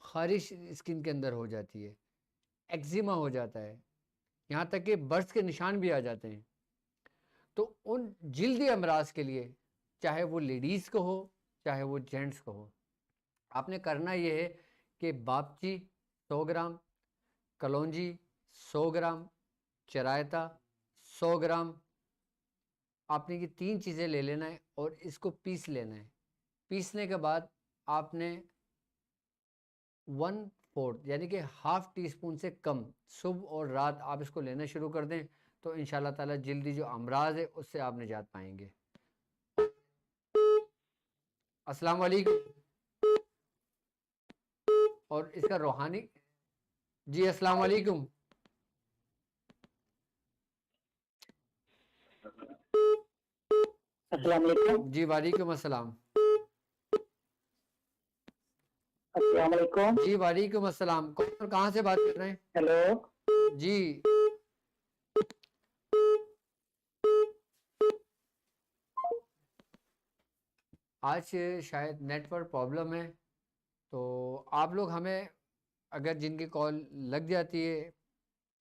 خارش اسکن کے اندر ہو جاتی ہے، ایکزیما ہو جاتا ہے، یہاں تک کہ برس کے نشان بھی آ جاتے ہیں، تو ان جلدی امراض کے لیے، چاہے وہ لیڈیز کو ہو چاہے وہ جینٹس کو ہو، آپ نے کرنا یہ ہے کہ باپچی 100 گرام، کلونجی 100 گرام، چرائتا 100 گرام، آپ نے یہ 3 چیزیں لے لینا ہے اور اس کو پیس لینا ہے. پیسنے کے بعد آپ نے 1/4 یعنی کہ ½ ٹی اسپون سے کم صبح اور رات آپ اس کو لینا شروع کر دیں تو انشاءاللہ تعالی جلدی جو امراض ہے اس سے آپ نجات پائیں گے. السلام علیکم. اور اس کا روحانی. جی السلام علیکم. السلام علیکم. جی وعلیکم السلام. السلام علیکم. جی وعلیکم السلام. کہاں سے بات کر رہے ہیں؟ ہیلو. جی آج شاید نیٹ ورک پرابلم ہے، تو آپ لوگ ہمیں اگر جن کی کال لگ جاتی ہے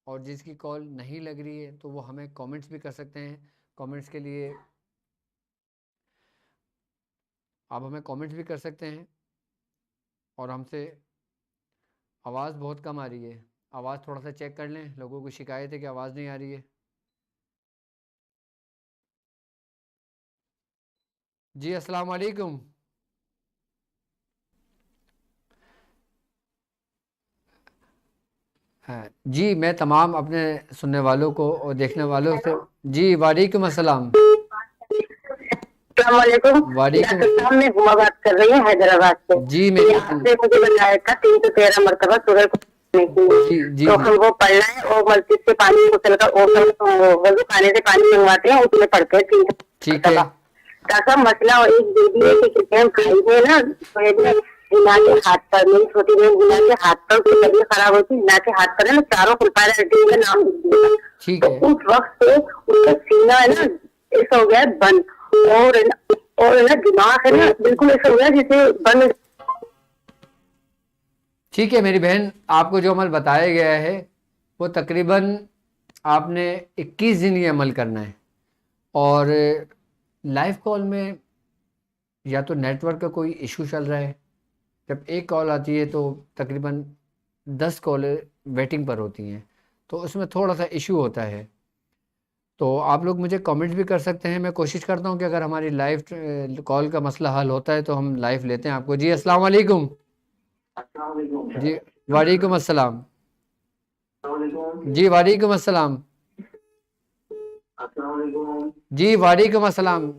اور جس کی کال نہیں لگ رہی ہے تو وہ ہمیں کامنٹس بھی کر سکتے ہیں. کامنٹس کے لیے آپ ہمیں کامنٹس بھی کر سکتے ہیں. اور ہم سے آواز بہت کم آ رہی ہے، آواز تھوڑا سا چیک کر لیں. لوگوں کو شکایت ہے کہ آواز نہیں آ رہی ہے. جی السلام علیکم. جی میں تمام اپنے سننے والوں کو اور دیکھنے والوں سے جی وعلیکم السلام. السلام علیکم. وعلیکم ڈاکٹر صاحب میں ہما بات کر رہی ہوں حیدرآباد سے. جی میری آپ نے مجھے بتایا تھا 313 مرتبہ صبح کو جی تو ہم وہ پڑھنا ہے اور مسجد سے پانی اچل کر وضو خانے سے پانی منگواتے ہیں اس میں پڑھتے ہیں 3 ٹھیک ہے. مرتبہ. ڈاکٹر صاحب مسئلہ ایک دیدی ہے کہ کتنے بھائی ہے نا گنا کے ہاتھ پر، میری چھوٹی بہن گنا کے ہاتھ پر اس کی طبیعت خراب ہوتی، گنا کے ہاتھ پر ہے نا چاروں فلپائر کا نام لکھ دیا. ٹھیک تو ہے. اس وقت سے اس کا سینہ ہے نا ایسا ہو گیا ہے بند. اور اور نا دماغ ہے نا بالکل ایسا ہو گیا جیسے بند. ٹھیک ہے میری بہن، آپ کو جو عمل بتایا گیا ہے وہ تقریباً آپ نے 21 دن یہ عمل کرنا ہے. اور لائیو کال میں یا تو نیٹ ورک کا کوئی ایشو چل رہا ہے، جب ایک کال آتی ہے تو تقریباً 10 کال ویٹنگ پر ہوتی ہیں، تو اس میں تھوڑا سا ایشو ہوتا ہے. تو آپ لوگ مجھے کامنٹ بھی کر سکتے ہیں، میں کوشش کرتا ہوں کہ اگر ہماری لائیو کال کا مسئلہ حل ہوتا ہے تو ہم لائیو لیتے ہیں آپ کو. جی السلام علیکم. جی وعلیکم السلام. جی وعلیکم السلام. جی وعلیکم السلام.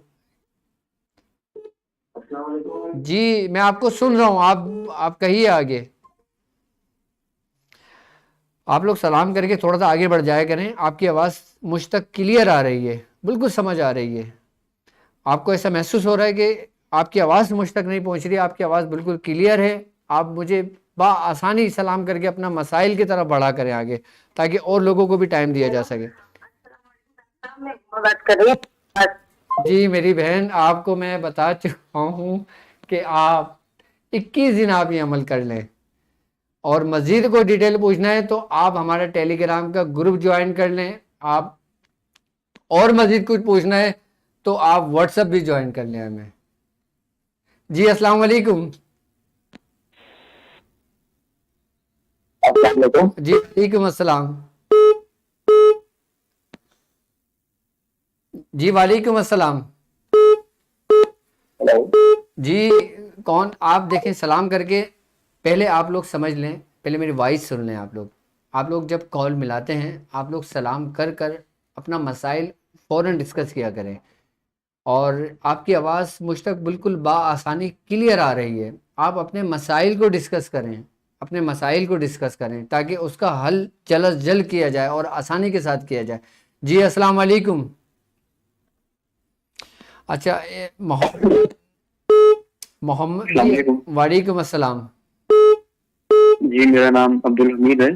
جی میں آپ کو سن رہا ہوں، آپ کہیے آگے. آپ لوگ سلام کر کے تھوڑا سا آگے بڑھ جایا کریں، آپ کی آواز مجھ تک کلیئر آ رہی ہے، بالکل سمجھ آ رہی ہے. آپ کو ایسا محسوس ہو رہا ہے کہ آپ کی آواز مجھ تک نہیں پہنچ رہی، آپ کی آواز بالکل کلیئر ہے. آپ مجھے بآسانی سلام کر کے اپنا مسائل کی طرف بڑھا کریں آگے، تاکہ اور لوگوں کو بھی ٹائم دیا جا سکے. بات کر رہی ہے. جی میری بہن، آپ کو میں بتا چکا ہوں کہ آپ 21 دن آپ یہ عمل کر لیں، اور مزید کوئی ڈیٹیل پوچھنا ہے تو آپ ہمارا ٹیلی گرام کا گروپ جوائن کر لیں. آپ اور مزید کچھ پوچھنا ہے تو آپ واٹس ایپ بھی جوائن کر لیں ہمیں. جی السلام علیکم. جی وعلیکم السلام. جی وعلیکم السلام. جی کون آپ؟ دیکھیں سلام کر کے پہلے آپ لوگ سمجھ لیں، پہلے میری وائس سن لیں. آپ لوگ جب کال ملاتے ہیں آپ لوگ سلام کر کر اپنا مسائل فوراً ڈسکس کیا کریں. اور آپ کی آواز مجھ تک بالکل بآسانی کلیئر آ رہی ہے. آپ اپنے مسائل کو ڈسکس کریں، تاکہ اس کا حل جلد از جلد کیا جائے اور آسانی کے ساتھ کیا جائے. جی السلام علیکم. اچھا محمد جی وعلیکم السلام. جی میرا نام عبدالحمید ہے.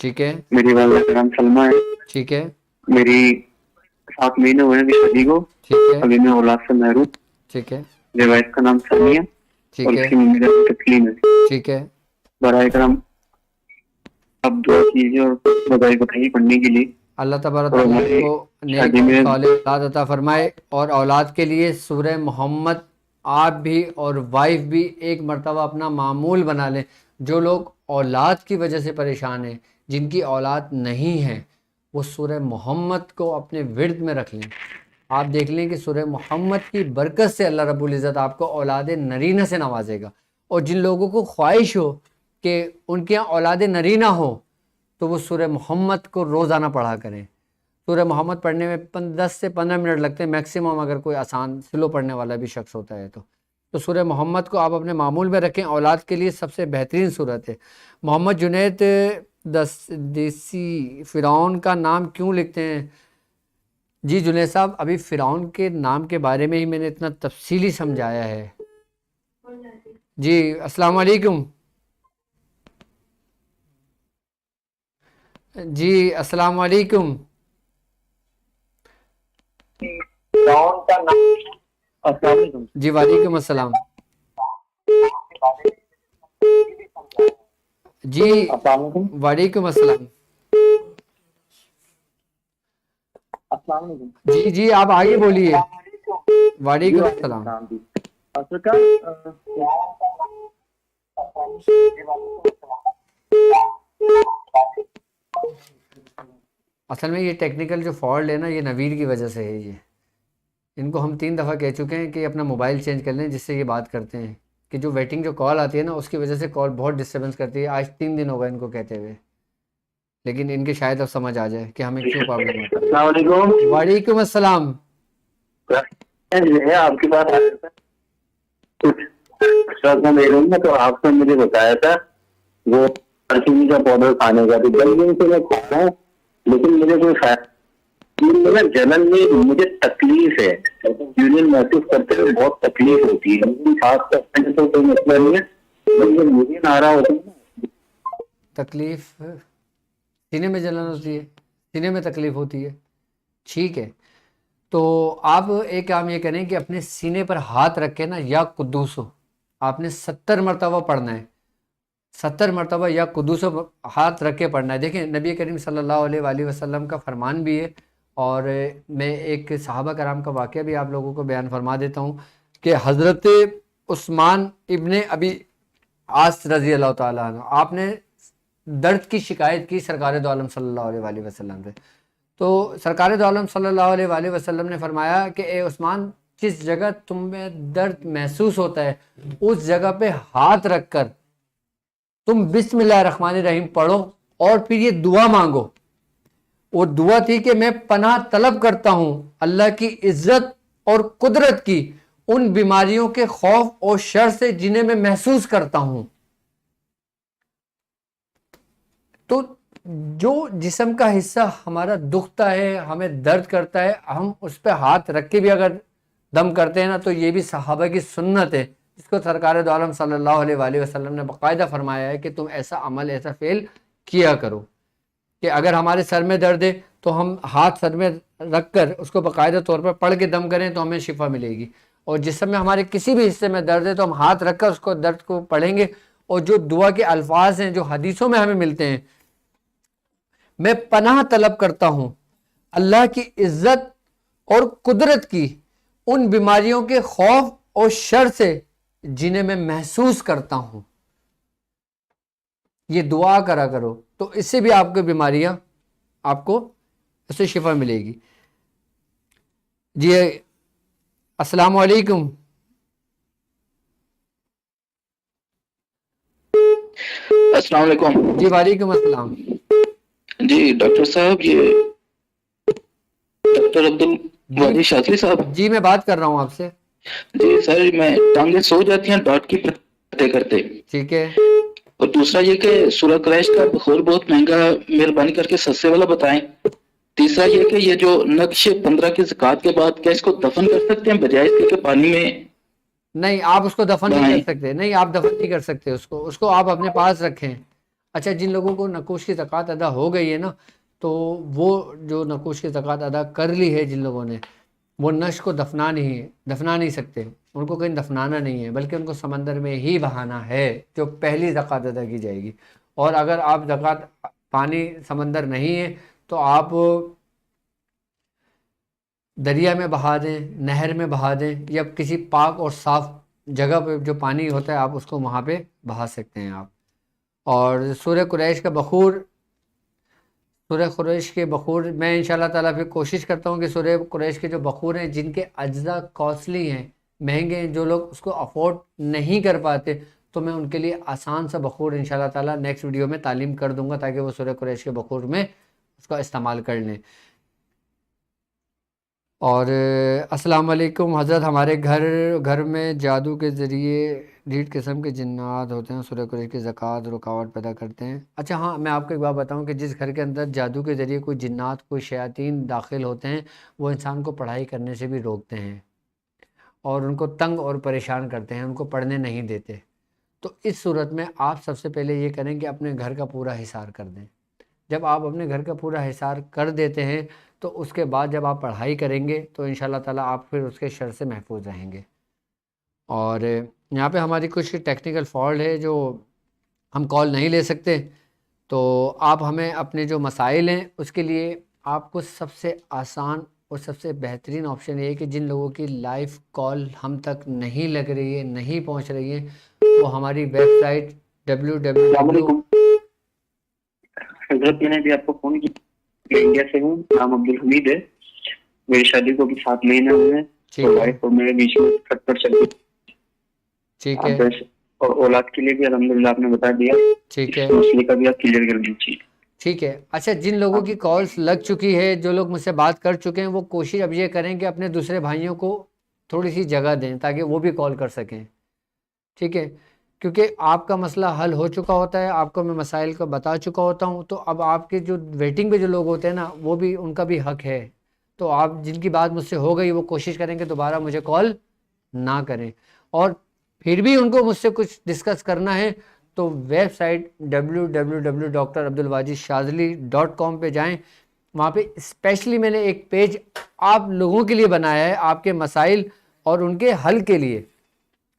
ٹھیک ہے. میری والدہ کا نام سلمہ ہے. ٹھیک ہے. میری 7 مہینے ہوئے ہیں ابھی شادی کو. ٹھیک ہے. ابھی میں اولاد سے محروم. ٹھیک ہے. میری وائف کا نام سانیہ اور ٹھیک ہے. اس کی ممی کا نام تسلیم ہے. ٹھیک ہے. برائے کرم اب دعا کیجیے اور بدائی بتائیے پڑھنے کے لیے. اللہ تبارک اور تعالیٰ ہماری کو نیک شادی اور میں صالح اولاد عطا فرمائے. اور اولاد کے لیے سورہ محمد آپ بھی اور وائف بھی ایک مرتبہ اپنا معمول بنا لیں. جو لوگ اولاد کی وجہ سے پریشان ہیں، جن کی اولاد نہیں ہے، وہ سورہ محمد کو اپنے ورد میں رکھ لیں. آپ دیکھ لیں کہ سورہ محمد کی برکت سے اللہ رب العزت آپ کو اولاد نرینہ سے نوازے گا. اور جن لوگوں کو خواہش ہو کہ ان کے یہاں اولاد نرینہ ہو تو وہ سورہ محمد کو روزانہ پڑھا کریں. سورہ محمد پڑھنے میں 10 سے 15 منٹ لگتے ہیں میکسیمم، اگر کوئی آسان سلو پڑھنے والا بھی شخص ہوتا ہے تو سورہ محمد کو آپ اپنے معمول میں رکھیں. اولاد کے لیے سب سے بہترین صورت ہے. محمد جنید دیسی فرعون کا نام کیوں لکھتے ہیں؟ جی جنید صاحب، ابھی فرعون کے نام کے بارے میں ہی میں نے اتنا تفصیلی سمجھایا ہے. جی السلام علیکم. جی السلام علیکم. السلام علیکم. جی وعلیکم السلام. جی السلام علیکم. وعلیکم السلام. السلام علیکم. جی جی آپ آگے بولیے. وعلیکم السلام. اصل میں یہ ٹیکنیکل جو فالٹ ہے نا، یہ نوید کی وجہ سے ہے. ان کو ہم 3 دفعہ کہہ چکے ہیں کہ اپنا موبائل چینج کر لیں، جس سے یہ بات کرتے ہیں کہ جو ویٹنگ جو کال آتی ہے نا، اس کی وجہ سے کال بہت ڈسٹربنس کرتی ہے. آج 3 دن ہو گئے ان کو کہتے ہوئے، لیکن ان کے شاید اب سمجھ آ جائے کہ ہمیں کیوں پرابلم ہوتی ہے. السلام علیکم. وعلیکم السلام. آپ کی بات میں تو آپ نے مجھے بتایا تھا وہ پرچمی کا پاؤڈر کھانے کا، تو 10 دن سے میں کھا رہا ہوں لیکن مجھے کوئی فائدہ جنن میں مجھے تکلیف ہے. یونین محسوس کرتے ہوئے بہت تکلیف ہوتی ہے. خاص طور تو کوئی مسئلہ نہیں ہے، مجھے آ رہا ہوتا ہے. تکلیف سینے میں جلن ہوتی ہے، سینے میں تکلیف ہوتی ہے. ٹھیک ہے، تو آپ ایک کام یہ کریں کہ اپنے سینے پر ہاتھ رکھ کے نا یا قدوس ہو، آپ نے 70 مرتبہ پڑھنا ہے، 70 مرتبہ یا قدوس ہو ہاتھ رکھ کے پڑھنا ہے۔ دیکھیں نبی کریم صلی اللہ علیہ وآلہ وسلم کا فرمان بھی ہے، اور میں ایک صحابہ کرام کا واقعہ بھی آپ لوگوں کو بیان فرما دیتا ہوں کہ حضرت عثمان ابن ابی عاص رضی اللہ تعالیٰ عنہ، آپ نے درد کی شکایت کی سرکار دو عالم صلی اللہ علیہ وآلہ وسلم سے، تو سرکار دو عالم صلی اللہ علیہ وآلہ وسلم نے فرمایا کہ اے عثمان، جس جگہ تم میں درد محسوس ہوتا ہے اس جگہ پہ ہاتھ رکھ کر تم بسم اللہ الرحمن الرحیم پڑھو اور پھر یہ دعا مانگو۔ وہ دعا تھی کہ میں پناہ طلب کرتا ہوں اللہ کی عزت اور قدرت کی ان بیماریوں کے خوف اور شر سے جنہیں میں محسوس کرتا ہوں۔ تو جو جسم کا حصہ ہمارا دکھتا ہے، ہمیں درد کرتا ہے، ہم اس پہ ہاتھ رکھ کے بھی اگر دم کرتے ہیں نا، تو یہ بھی صحابہ کی سنت ہے، جس کو سرکار دو عالم صلی اللہ علیہ وآلہ وسلم نے باقاعدہ فرمایا ہے کہ تم ایسا عمل، ایسا فعل کیا کرو کہ اگر ہمارے سر میں درد ہے تو ہم ہاتھ سر میں رکھ کر اس کو باقاعدہ طور پر پڑھ کے دم کریں تو ہمیں شفا ملے گی، اور جسم میں ہمارے کسی بھی حصے میں درد ہے تو ہم ہاتھ رکھ کر اس کو درد کو پڑھیں گے، اور جو دعا کے الفاظ ہیں جو حدیثوں میں ہمیں ملتے ہیں، میں پناہ طلب کرتا ہوں اللہ کی عزت اور قدرت کی ان بیماریوں کے خوف اور شر سے جنہیں میں محسوس کرتا ہوں، یہ دعا کرا کرو، تو اس سے بھی آپ کی بیماریاں، آپ کو اس سے شفا ملے گی۔ جی السلام علیکم۔ السلام علیکم۔ جی وعلیکم السلام۔ جی ڈاکٹر صاحب، یہ ڈاکٹر عبدالوادی شاذلی صاحب؟ جی میں بات کر رہا ہوں آپ سے۔ جی سر، میں ٹانگیں سو جاتی ہیں ڈاٹ کی کرتے کرتے، ٹھیک ہے۔ اور دوسرا یہ کہ سورہ قریش کا بخور بہت مہنگا، مہربانی کر کے سستے والا بتائیں۔ تیسرا یہ کہ یہ جو نقش 15 کی زکوٰۃ کے بعد کیا اس کو دفن کر سکتے ہیں بجائے اس کے کہ پانی میں؟ نہیں، آپ اس کو دفن نہیں کر سکتے، نہیں آپ دفن نہیں کر سکتے اس کو آپ اپنے پاس رکھیں۔ اچھا، جن لوگوں کو نقوش کی زکوٰۃ ادا ہو گئی ہے نا، تو وہ جو نقوش کی زکوٰۃ ادا کر لی ہے جن لوگوں نے، وہ نش کو دفنا نہیں سکتے، ان کو کہیں دفنانا نہیں ہے، بلکہ ان کو سمندر میں ہی بہانا ہے جو پہلی زکوٰۃ ادا کی جائے گی۔ اور اگر آپ زکوٰۃ پانی سمندر نہیں ہے تو آپ دریا میں بہا دیں، نہر میں بہا دیں، یا کسی پاک اور صاف جگہ پہ جو پانی ہوتا ہے آپ اس کو وہاں پہ بہا سکتے ہیں آپ۔ اور سورہ قریش کا بخور، سورہ قریش کے بخور میں انشاءاللہ تعالیٰ پھر کوشش کرتا ہوں کہ سورہ قریش کے جو بخور ہیں جن کے اجزاء کاسٹلی ہیں، مہنگے ہیں، جو لوگ اس کو افورڈ نہیں کر پاتے، تو میں ان کے لیے آسان سا بخور انشاءاللہ تعالیٰ نیکسٹ ویڈیو میں تعلیم کر دوں گا تاکہ وہ سورہ قریش کے بخور میں اس کا استعمال کر لیں۔ اور السلام علیکم حضرت، ہمارے گھر میں جادو کے ذریعے ڈیٹ قسم کے جنات ہوتے ہیں، سورہ قریش کی زکوٰۃ رکاوٹ پیدا کرتے ہیں۔ اچھا ہاں، میں آپ کو ایک بات بتاؤں کہ جس گھر کے اندر جادو کے ذریعے کوئی جنات، کوئی شیاطین داخل ہوتے ہیں، وہ انسان کو پڑھائی کرنے سے بھی روکتے ہیں اور ان کو تنگ اور پریشان کرتے ہیں، ان کو پڑھنے نہیں دیتے۔ تو اس صورت میں آپ سب سے پہلے یہ کریں کہ اپنے گھر کا پورا حصار کر دیں۔ جب آپ اپنے گھر کا پورا حصار کر دیتے ہیں تو اس کے بعد جب آپ پڑھائی کریں گے تو انشاءاللہ تعالیٰ آپ پھر اس کے شر سے محفوظ رہیں گے۔ اور یہاں پہ ہماری کچھ ٹیکنیکل فالٹ ہے جو ہم کال نہیں لے سکتے، تو آپ ہمیں اپنے جو مسائل ہیں اس کے لیے آپ کو سب سے آسان اور سب سے بہترین آپشن یہ ہے کہ جن لوگوں کی لائیو کال ہم تک نہیں لگ رہی ہے، نہیں پہنچ رہی ہے، وہ ہماری ویب سائٹ www۔ حضرت میں نے بھی آپ کو فون کیا، میں انڈیا سے ہوں، نام عبدالحمید ہے، میری شادی کو بھی 7 مہینے ہوئے ہیں، تو وائف اور میرے بیچ میں کھٹپٹ چل رہی، ٹھیک ہے، اور اولاد کے لیے بھی الحمدللہ آپ نے بتا دیا، ٹھیک ہے، مسئلے کا بھی آپ کلیئر کر دیجیے۔ ٹھیک ہے۔ اچھا، جن لوگوں کی کالز لگ چکی ہے، جو لوگ مجھ سے بات کر چکے ہیں، وہ کوشش اب یہ کریں کہ اپنے دوسرے بھائیوں کو تھوڑی سی جگہ دیں تاکہ وہ بھی کال کر سکیں، ٹھیک ہے، کیونکہ آپ کا مسئلہ حل ہو چکا ہوتا ہے، آپ کو میں مسائل کو بتا چکا ہوتا ہوں، تو اب آپ کے جو ویٹنگ پہ جو لوگ ہوتے ہیں نا، وہ بھی ان کا بھی حق ہے، تو آپ جن کی بات مجھ سے ہو گئی وہ کوشش کریں کہ دوبارہ مجھے کال نہ کریں، اور پھر بھی ان کو مجھ سے کچھ ڈسکس کرنا ہے تو ویب سائٹ www.drabdulwajidshazli.com پہ جائیں، وہاں پہ اسپیشلی میں نے ایک پیج آپ لوگوں کے لیے بنایا ہے، آپ کے مسائل اور ان کے حل کے لیے.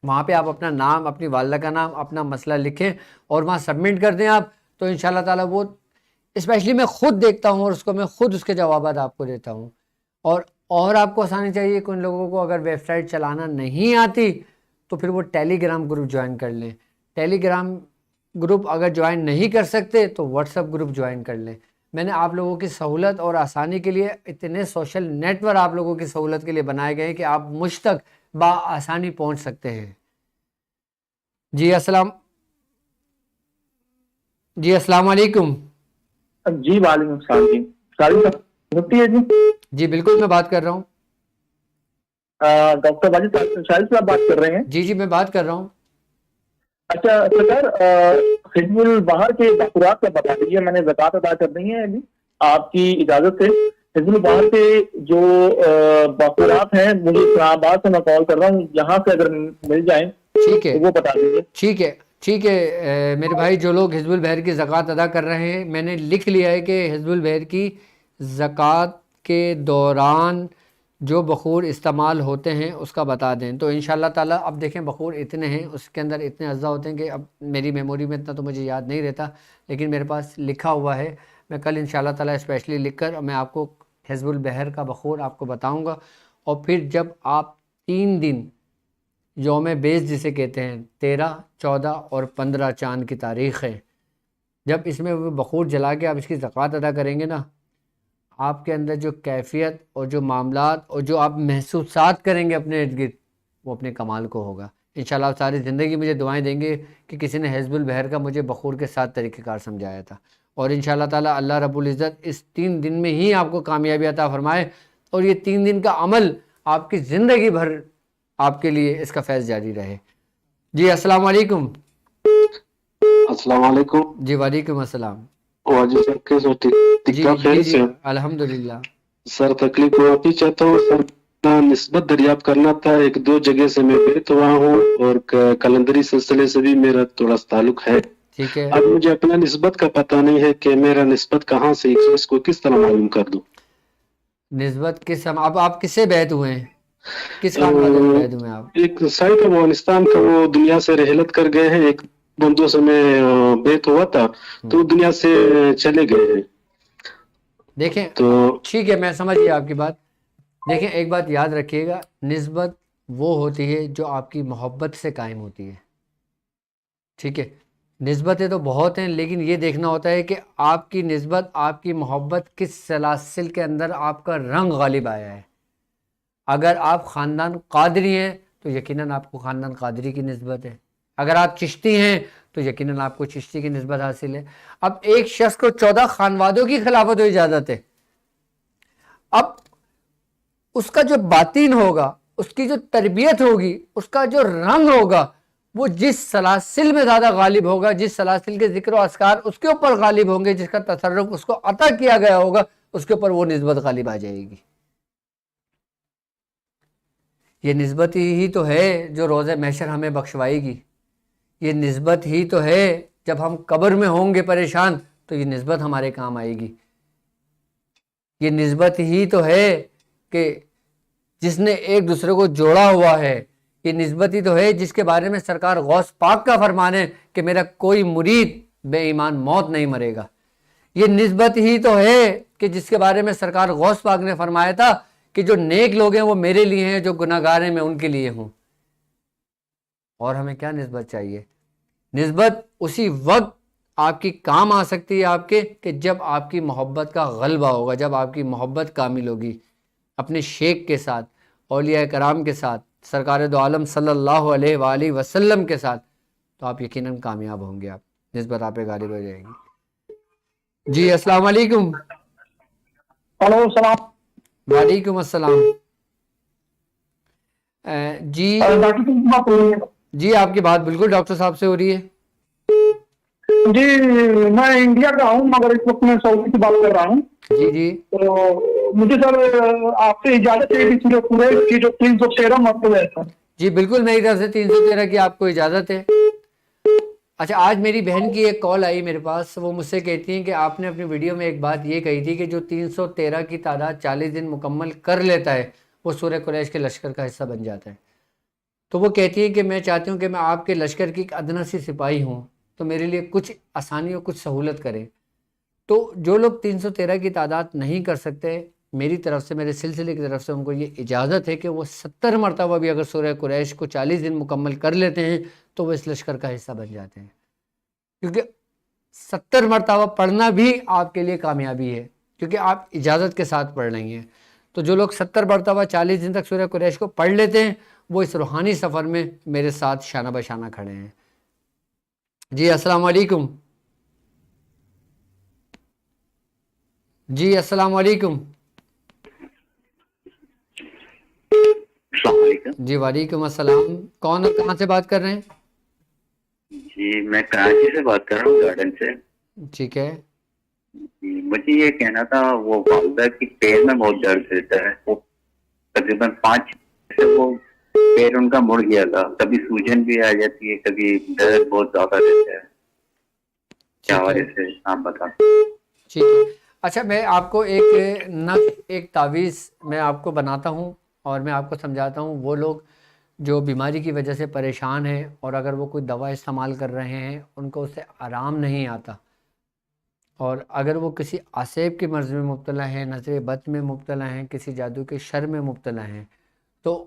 وہاں پہ آپ اپنا نام، اپنی والدہ کا نام، اپنا مسئلہ لکھیں اور وہاں سبمٹ کر دیں آپ، تو انشاءاللہ تعالیٰ وہ اسپیشلی میں خود دیکھتا ہوں اور اس کو میں خود اس کے جوابات آپ کو دیتا ہوں. اور آپ کو آسانی چاہیے کہ ان لوگوں کو اگر ویب سائٹ چلانا نہیں آتی تو پھر وہ ٹیلی گرام گروپ جوائن کر لیں. ٹیلی گرام گروپ اگر جوائن نہیں کر سکتے تو واٹس ایپ گروپ جوائن کر لیں. میں نے آپ لوگوں کی سہولت اور آسانی کے لیے اتنے سوشل نیٹ ورک آپ لوگوں کی سہولت کے لیے بنائے گئے کہ آپ مجھ تک بآسانی پہنچ سکتے ہیں. جی السلام علیکم. جی وعلیکم السلام. جی ساری ہے جی. جی بالکل میں بات کر رہا ہوں. ڈاکٹر واجد شاہد صاحب بات کر رہے ہیں؟ جی میں بات کر رہا ہوں. اچھا سر، حزب البہار کے تاثرات کا بتا دیجیے. میں نے زکوٰۃ ادا کرنی ہے ابھی آپ کی اجازت سے. حزب البہار کے جو باخورات ہیں، مجھے اسلام آباد سے میں کال کر رہا ہوں، یہاں سے اگر مل جائیں ٹھیک ہے، تو وہ بتا دیجیے. ٹھیک ہے میرے بھائی. جو لوگ حزب البہر کی زکوٰۃ ادا کر رہے ہیں، میں نے لکھ لیا ہے کہ حزب البہر کی زکوٰۃ کے دوران جو بخور استعمال ہوتے ہیں اس کا بتا دیں. تو انشاءاللہ تعالیٰ اب دیکھیں بخور اتنے ہیں، اس کے اندر اتنے اجزاء ہوتے ہیں کہ اب میری میموری میں اتنا تو مجھے یاد نہیں رہتا، لیکن میرے پاس لکھا ہوا ہے. میں کل انشاءاللہ تعالیٰ اسپیشلی لکھ کر میں آپ کو حزب البہر کا بخور آپ کو بتاؤں گا. اور پھر جب آپ 3 دن یوم بیس جسے کہتے ہیں، 13، 14 اور 15 چاند کی تاریخ ہے، جب اس میں وہ بخور جلا کے آپ اس کی زکوٰۃ ادا کریں گے نا، آپ کے اندر جو کیفیت اور جو معاملات اور جو آپ محسوسات کریں گے اپنے ارد گرد، وہ اپنے کمال کو ہوگا. انشاءاللہ آپ ساری زندگی مجھے دعائیں دیں گے کہ کسی نے حزب البہر کا مجھے بخور کے ساتھ طریقہ کار سمجھایا تھا. اور انشاءاللہ تعالیٰ اللہ رب العزت اس 3 دن میں ہی آپ کو کامیابی عطا فرمائے، اور یہ 3 دن کا عمل آپ کی زندگی بھر آپ کے لیے اس کا فیض جاری رہے. جی السلام علیکم. السلام علیکم. جی وعلیکم السلام. واجد صاحب کیسے ہو؟ جی الحمدللہ. سر تکلیف معافی چاہتا ہوں سر. نسبت دریافت کرنا تھا. 1-2 جگہ سے میں بیت ہوا ہوں اور کلندری سلسلے سے بھی میرا تھوڑا تعلق ہے. ٹھیک ہے. اب مجھے اپنا نسبت کا پتہ نہیں ہے کہ میرا نسبت کہاں سے، اس کو کس طرح معلوم کر دوں؟ نسبت کس اب آپ کس سے بیعت ہوئے ہیں؟ کس خاندان سے بیعت ہوئے ہیں آپ؟ ایک سائٹ افغانستان کا، وہ دنیا سے رحلت کر گئے ہیں. ایک بندوں سے میں بیعت ہوا تھا تو دنیا سے چلے گئے ہیں. دیکھیں تو ٹھیک ہے، میں سمجھ گیا آپ کی بات. دیکھیں ایک بات یاد رکھیے گا، نسبت وہ ہوتی ہے جو آپ کی محبت سے قائم ہوتی ہے. ٹھیک ہے، نسبتیں تو بہت ہیں، لیکن یہ دیکھنا ہوتا ہے کہ آپ کی نسبت، آپ کی محبت کس سلاسل کے اندر آپ کا رنگ غالب آیا ہے. اگر آپ خاندان قادری ہیں تو یقیناً آپ کو خاندان قادری کی نسبت ہے. اگر آپ چشتی ہیں تو یقیناً آپ کو چشتی کی نسبت حاصل ہے. اب ایک شخص کو 14 خانوادوں کی خلافت و اجازت ہے. اب اس کا جو باطن ہوگا، اس کی جو تربیت ہوگی، اس کا جو رنگ ہوگا، وہ جس سلاسل میں زیادہ غالب ہوگا، جس سلاسل کے ذکر و اذکار اس کے اوپر غالب ہوں گے، جس کا تصرف اس کو عطا کیا گیا ہوگا، اس کے اوپر وہ نسبت غالب آ جائے گی. یہ نسبت ہی تو ہے جو روز محشر ہمیں بخشوائے گی. یہ نسبت ہی تو ہے جب ہم قبر میں ہوں گے پریشان تو یہ نسبت ہمارے کام آئے گی. یہ نسبت ہی تو ہے کہ جس نے ایک دوسرے کو جوڑا ہوا ہے. یہ نسبت ہی تو ہے جس کے بارے میں سرکار غوث پاک کا فرمان ہے کہ میرا کوئی مرید بے ایمان موت نہیں مرے گا. یہ نسبت ہی تو ہے کہ جس کے بارے میں سرکار غوث پاک نے فرمایا تھا کہ جو نیک لوگ ہیں وہ میرے لیے ہیں، جو گناہگار ہیں میں ان کے لیے ہوں. اور ہمیں کیا نسبت چاہیے؟ نسبت اسی وقت آپ کی کام آ سکتی ہے آپ کے کہ جب آپ کی محبت کا غلبہ ہوگا، جب آپ کی محبت کامل ہوگی اپنے شیخ کے ساتھ، اولیاء کرام کے ساتھ، سرکار دو عالم صلی اللہ علیہ وآلہ وسلم کے ساتھ، تو آپ یقیناً کامیاب ہوں گے. آپ نسبت آپ پہ غالب ہو جائے گی. جی السلام علیکم. ہلو السلام. وعلیکم السلام. جی جی آپ کی بات بالکل ڈاکٹر صاحب سے ہو رہی ہے. جی میں انڈیا کا ہوں مگر اس وقت میں سعودی سے بات کر رہا ہوں. جی جی تو مجھے سر آپ سے اجازت ہے کہ پورے کی جو 313 مرتبہ ہے سر. جی بالکل میری طرف سے 313 کی آپ کو اجازت ہے. اچھا، آج میری بہن کی ایک کال آئی میرے پاس، وہ مجھ سے کہتی ہیں کہ آپ نے اپنی ویڈیو میں ایک بات یہ کہی تھی کہ جو 313 کی تعداد 40 دن مکمل کر لیتا ہے وہ سورہ قریش کے لشکر کا حصہ بن جاتا ہے. تو وہ کہتی ہے کہ میں چاہتی ہوں کہ میں آپ کے لشکر کی ایک ادنیٰ سی سپاہی ہوں، تو میرے لیے کچھ آسانی اور کچھ سہولت کریں. تو جو لوگ 313 کی تعداد نہیں کر سکتے، میری طرف سے، میرے سلسلے کی طرف سے ان کو یہ اجازت ہے کہ وہ 70 مرتبہ بھی اگر سورہ قریش کو 40 دن مکمل کر لیتے ہیں تو وہ اس لشکر کا حصہ بن جاتے ہیں، کیونکہ 70 مرتبہ پڑھنا بھی آپ کے لیے کامیابی ہے، کیونکہ آپ اجازت کے ساتھ پڑھ رہی ہیں. تو جو لوگ 70 مرتبہ 40 دن تک سورہ قریش کو پڑھ لیتے ہیں وہ اس روحانی سفر میں میرے ساتھ شانہ بشانہ کھڑے ہیں. جی السلام علیکم. جی السلام علیکم. السلام علیکم. جی وعلیکم السلام. کون اور کہاں سے بات کر رہے ہیں؟ جی میں کراچی سے بات کر رہا ہوں، گارڈن سے. ٹھیک ہے. جی مجھے یہ کہنا تھا، وہ والدہ کی پیر میں بہت درد رہتا ہے، وہ تقریباً 5 سے وہ پیر ان کا مڑ گیا تھا، کبھی سوجن بھی آ جاتی ہے، کبھی درد بہت زیادہ رہتا ہے. کیا وجہ سے آپ بتا. ٹھیک ہے. اچھا، میں آپ کو ایک نقش، ایک تعویذ میں آپ کو بناتا ہوں اور میں آپ کو سمجھاتا ہوں. وہ لوگ جو بیماری کی وجہ سے پریشان ہیں اور اگر وہ کوئی دوا استعمال کر رہے ہیں ان کو اس سے آرام نہیں آتا، اور اگر وہ کسی آسیب کے مرض میں مبتلا ہیں، نظر بد میں مبتلا ہیں، کسی جادو کے شر میں مبتلا ہیں، تو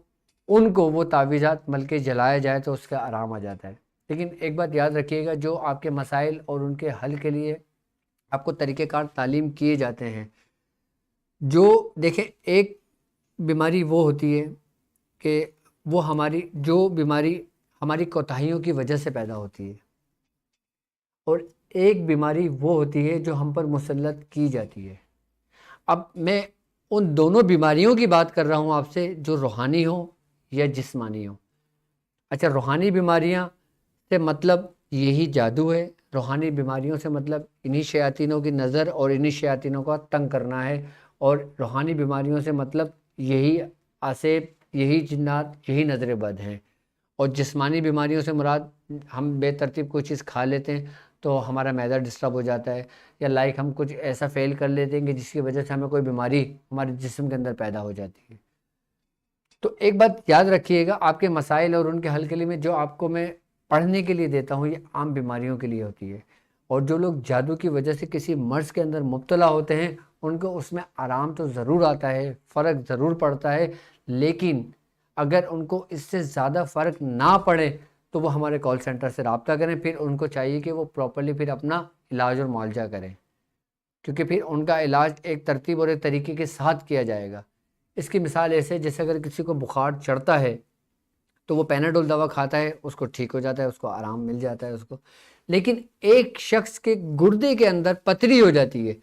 ان کو وہ تعویذات مل کے جلایا جائے تو اس کا آرام آ جاتا ہے. لیکن ایک بات یاد رکھیے گا، جو آپ کے مسائل اور ان کے حل کے لیے آپ کو طریقہ کار تعلیم کیے جاتے ہیں، جو دیکھیں ایک بیماری وہ ہوتی ہے کہ وہ جو بیماری ہماری کوتاہیوں کی وجہ سے پیدا ہوتی ہے، اور ایک بیماری وہ ہوتی ہے جو ہم پر مسلط کی جاتی ہے. اب میں ان دونوں بیماریوں کی بات کر رہا ہوں آپ سے، جو روحانی ہوں یا جسمانی ہوں. اچھا، روحانی بیماریاں سے مطلب یہی جادو ہے، روحانی بیماریوں سے مطلب انہی شیاطینوں کی نظر اور انہی شیاطینوں کا تنگ کرنا ہے، اور روحانی بیماریوں سے مطلب یہی آسیب، یہی جنات، یہی نظر بد ہیں. اور جسمانی بیماریوں سے مراد ہم بے ترتیب کوئی چیز کھا لیتے ہیں تو ہمارا معدہ ڈسٹرب ہو جاتا ہے، یا ہم کچھ ایسا فیل کر لیتے ہیں کہ جس کی وجہ سے ہمیں کوئی بیماری ہمارے جسم کے اندر پیدا ہو جاتی ہے. تو ایک بات یاد رکھیے گا، آپ کے مسائل اور ان کے حل کے لیے میں جو آپ کو میں پڑھنے کے لیے دیتا ہوں یہ عام بیماریوں کے لیے ہوتی ہے. اور جو لوگ جادو کی وجہ سے کسی مرض کے اندر مبتلا ہوتے ہیں ان کو اس میں آرام تو ضرور آتا ہے، فرق ضرور پڑتا ہے، لیکن اگر ان کو اس سے زیادہ فرق نہ پڑے تو وہ ہمارے کال سینٹر سے رابطہ کریں. پھر ان کو چاہیے کہ وہ پراپرلی پھر اپنا علاج اور معالجہ کریں، کیونکہ پھر ان کا علاج ایک ترتیب اور ایک طریقے کے ساتھ کیا جائے گا. اس کی مثال ایسے، جیسے اگر کسی کو بخار چڑھتا ہے تو وہ پیناڈول دوا کھاتا ہے، اس کو ٹھیک ہو جاتا ہے، اس کو آرام مل جاتا ہے اس کو. لیکن ایک شخص کے گردے کے اندر پتھری ہو جاتی ہے،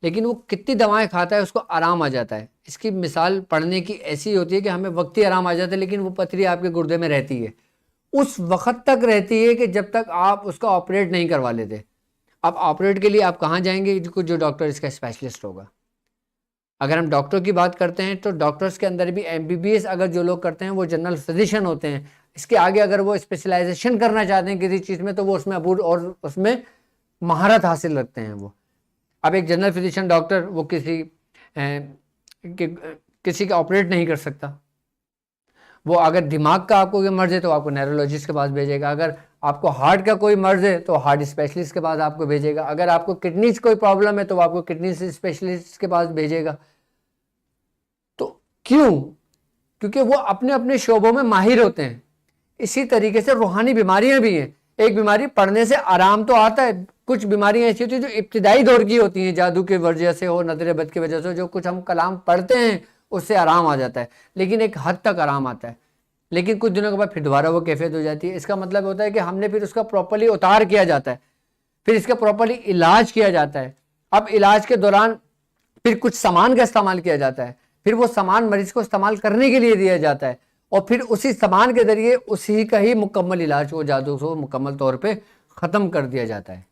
لیکن وہ کتنی دوائیں کھاتا ہے اس کو آرام آ جاتا ہے. اس کی مثال پڑھنے کی ایسی ہوتی ہے کہ ہمیں وقتی آرام آ جاتا ہے، لیکن وہ پتھری آپ کے گردے میں رہتی ہے، اس وقت تک رہتی ہے کہ جب تک آپ اس کو آپریٹ نہیں کروا لیتے. اب آپریٹ کے لیے آپ کہاں جائیں گے؟ جو ڈاکٹر اس کا اسپیشلسٹ ہوگا. اگر ہم ڈاکٹر کی بات کرتے ہیں تو ڈاکٹرز کے اندر بھی MBBS اگر جو لوگ کرتے ہیں وہ جنرل فزیشین ہوتے ہیں. اس کے آگے اگر وہ اسپیشلائزیشن کرنا چاہتے ہیں کسی چیز میں تو وہ اس میں عبور اور اس میں مہارت حاصل رکھتے ہیں. وہ اب ایک جنرل فزیشین ڈاکٹر وہ کسی کا آپریٹ نہیں کر سکتا. وہ اگر دماغ کا آپ کو کوئی مرض ہے تو آپ کو نیورولوجسٹ کے پاس بھیجے گا، اگر آپ کو ہارٹ کا کوئی مرض ہے تو ہارٹ اسپیشلسٹ کے پاس آپ کو بھیجے گا، اگر آپ کو کڈنی سے کوئی پرابلم ہے تو وہ آپ کو کڈنی اسپیشلسٹ کے پاس بھیجے گا. تو کیوں؟ کیونکہ وہ اپنے اپنے شعبوں میں ماہر ہوتے ہیں. اسی طریقے سے روحانی بیماریاں بھی ہیں. ایک بیماری پڑھنے سے آرام تو آتا ہے، کچھ بیماریاں ایسی ہوتی ہیں جو ابتدائی دور کی ہوتی ہیں، جادو کی وجہ سے ہو، نظر بد کی وجہ سے، جو کچھ ہم کلام پڑھتے ہیں اس سے آرام آ جاتا ہے، لیکن ایک حد تک آرام آتا ہے. لیکن کچھ دنوں کے بعد پھر دوبارہ وہ کیفیت ہو جاتی ہے. اس کا مطلب ہوتا ہے کہ ہم نے پھر اس کا پراپرلی اتار کیا جاتا ہے، پھر اس کا پراپرلی علاج کیا جاتا ہے. اب علاج کے دوران پھر کچھ سامان کا استعمال کیا جاتا ہے، پھر وہ سامان مریض کو استعمال کرنے کے لیے دیا جاتا ہے، اور پھر اسی سامان کے ذریعے اسی کا ہی مکمل علاج وہ جادو کو مکمل طور پہ ختم کر دیا جاتا ہے.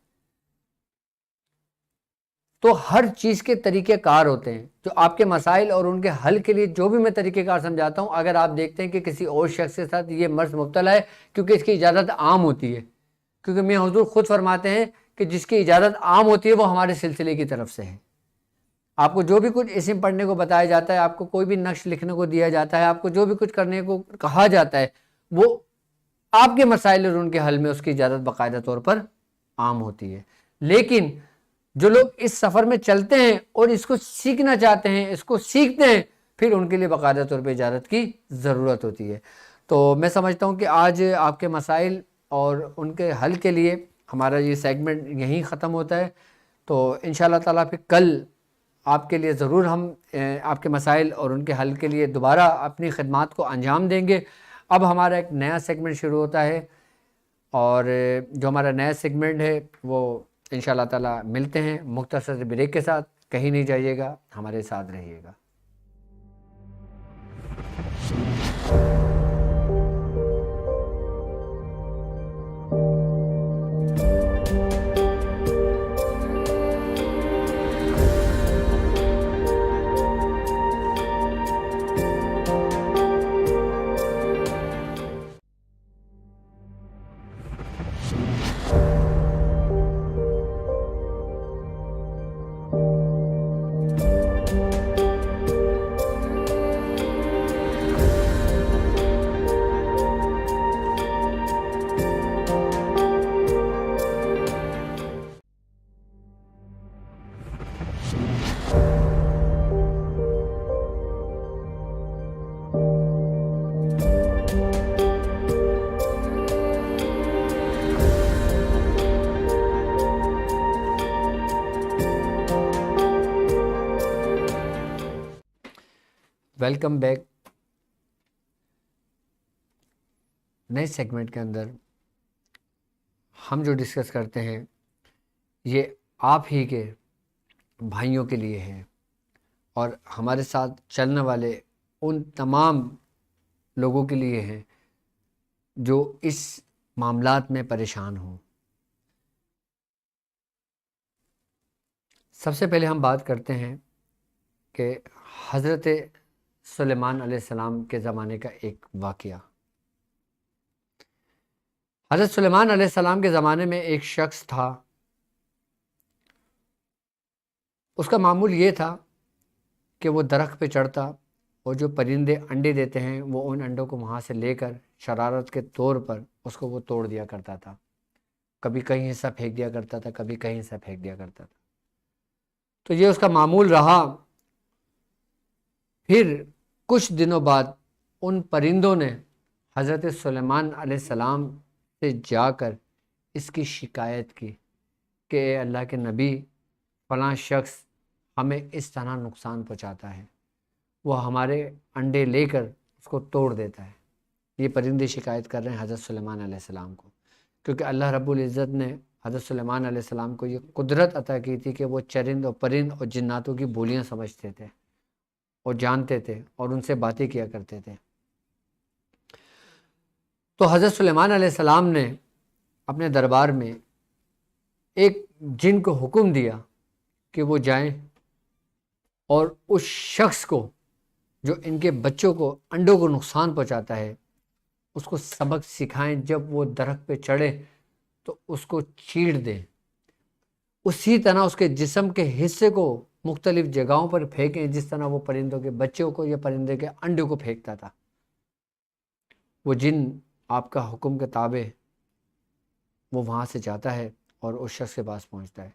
تو ہر چیز کے طریقہ کار ہوتے ہیں. جو آپ کے مسائل اور ان کے حل کے لیے جو بھی میں طریقہ کار سمجھاتا ہوں، اگر آپ دیکھتے ہیں کہ کسی اور شخص کے ساتھ یہ مرض مبتلا ہے، کیونکہ اس کی اجازت عام ہوتی ہے، کیونکہ میاں حضور خود فرماتے ہیں کہ جس کی اجازت عام ہوتی ہے وہ ہمارے سلسلے کی طرف سے ہے. آپ کو جو بھی کچھ اسم پڑھنے کو بتایا جاتا ہے, آپ کو کوئی بھی نقش لکھنے کو دیا جاتا ہے, آپ کو جو بھی کچھ کرنے کو کہا جاتا ہے, وہ آپ کے مسائل اور ان کے حل میں اس کی اجازت باقاعدہ طور پر عام ہوتی ہے. لیکن جو لوگ اس سفر میں چلتے ہیں اور اس کو سیکھنا چاہتے ہیں, اس کو سیکھتے ہیں, پھر ان کے لیے باقاعدہ طور پہ اجازت کی ضرورت ہوتی ہے. تو میں سمجھتا ہوں کہ آج آپ کے مسائل اور ان کے حل کے لیے ہمارا یہ سیگمنٹ یہیں ختم ہوتا ہے. تو انشاءاللہ تعالیٰ پھر کل آپ کے لیے ضرور ہم آپ کے مسائل اور ان کے حل کے لیے دوبارہ اپنی خدمات کو انجام دیں گے. اب ہمارا ایک نیا سیگمنٹ شروع ہوتا ہے, اور جو ہمارا نیا سیگمنٹ ہے وہ انشاءاللہ تعالیٰ ملتے ہیں مختصر بریک کے ساتھ. کہیں نہیں جائیے گا, ہمارے ساتھ رہیے گا. Welcome back. نئے سیگمنٹ کے اندر ہم جو ڈسکس کرتے ہیں یہ آپ ہی کے بھائیوں کے لیے ہے, اور ہمارے ساتھ چلنے والے ان تمام لوگوں کے لیے ہیں جو اس معاملات میں پریشان ہوں. سب سے پہلے ہم بات کرتے ہیں کہ حضرت سلیمان علیہ السلام کے زمانے کا ایک واقعہ. حضرت سلیمان علیہ السلام کے زمانے میں ایک شخص تھا. اس کا معمول یہ تھا کہ وہ درخت پہ چڑھتا اور جو پرندے انڈے دیتے ہیں وہ ان انڈوں کو وہاں سے لے کر شرارت کے طور پر اس کو وہ توڑ دیا کرتا تھا. کبھی کہیں حصہ پھینک دیا کرتا تھا, کبھی کہیں حصہ پھینک دیا کرتا تھا. تو یہ اس کا معمول رہا. پھر کچھ دنوں بعد ان پرندوں نے حضرت سلیمان علیہ السلام سے جا کر اس کی شکایت کی کہ اے اللہ کے نبی, فلاں شخص ہمیں اس طرح نقصان پہنچاتا ہے, وہ ہمارے انڈے لے کر اس کو توڑ دیتا ہے. یہ پرندے شکایت کر رہے ہیں حضرت سلیمان علیہ السلام کو, کیونکہ اللہ رب العزت نے حضرت سلیمان علیہ السلام کو یہ قدرت عطا کی تھی کہ وہ چرند اور پرند اور جناتوں کی بولیاں سمجھتے تھے اور جانتے تھے اور ان سے باتیں کیا کرتے تھے. تو حضرت سلیمان علیہ السلام نے اپنے دربار میں ایک جن کو حکم دیا کہ وہ جائیں اور اس شخص کو جو ان کے بچوں کو انڈوں کو نقصان پہنچاتا ہے اس کو سبق سکھائیں. جب وہ درخت پہ چڑھے تو اس کو چیڑ دیں, اسی طرح اس کے جسم کے حصے کو مختلف جگہوں پر پھینکیں جس طرح وہ پرندوں کے بچوں کو یا پرندے کے انڈوں کو پھینکتا تھا. وہ جن آپ کا حکم کے تابع وہ وہاں سے جاتا ہے اور اس شخص کے پاس پہنچتا ہے.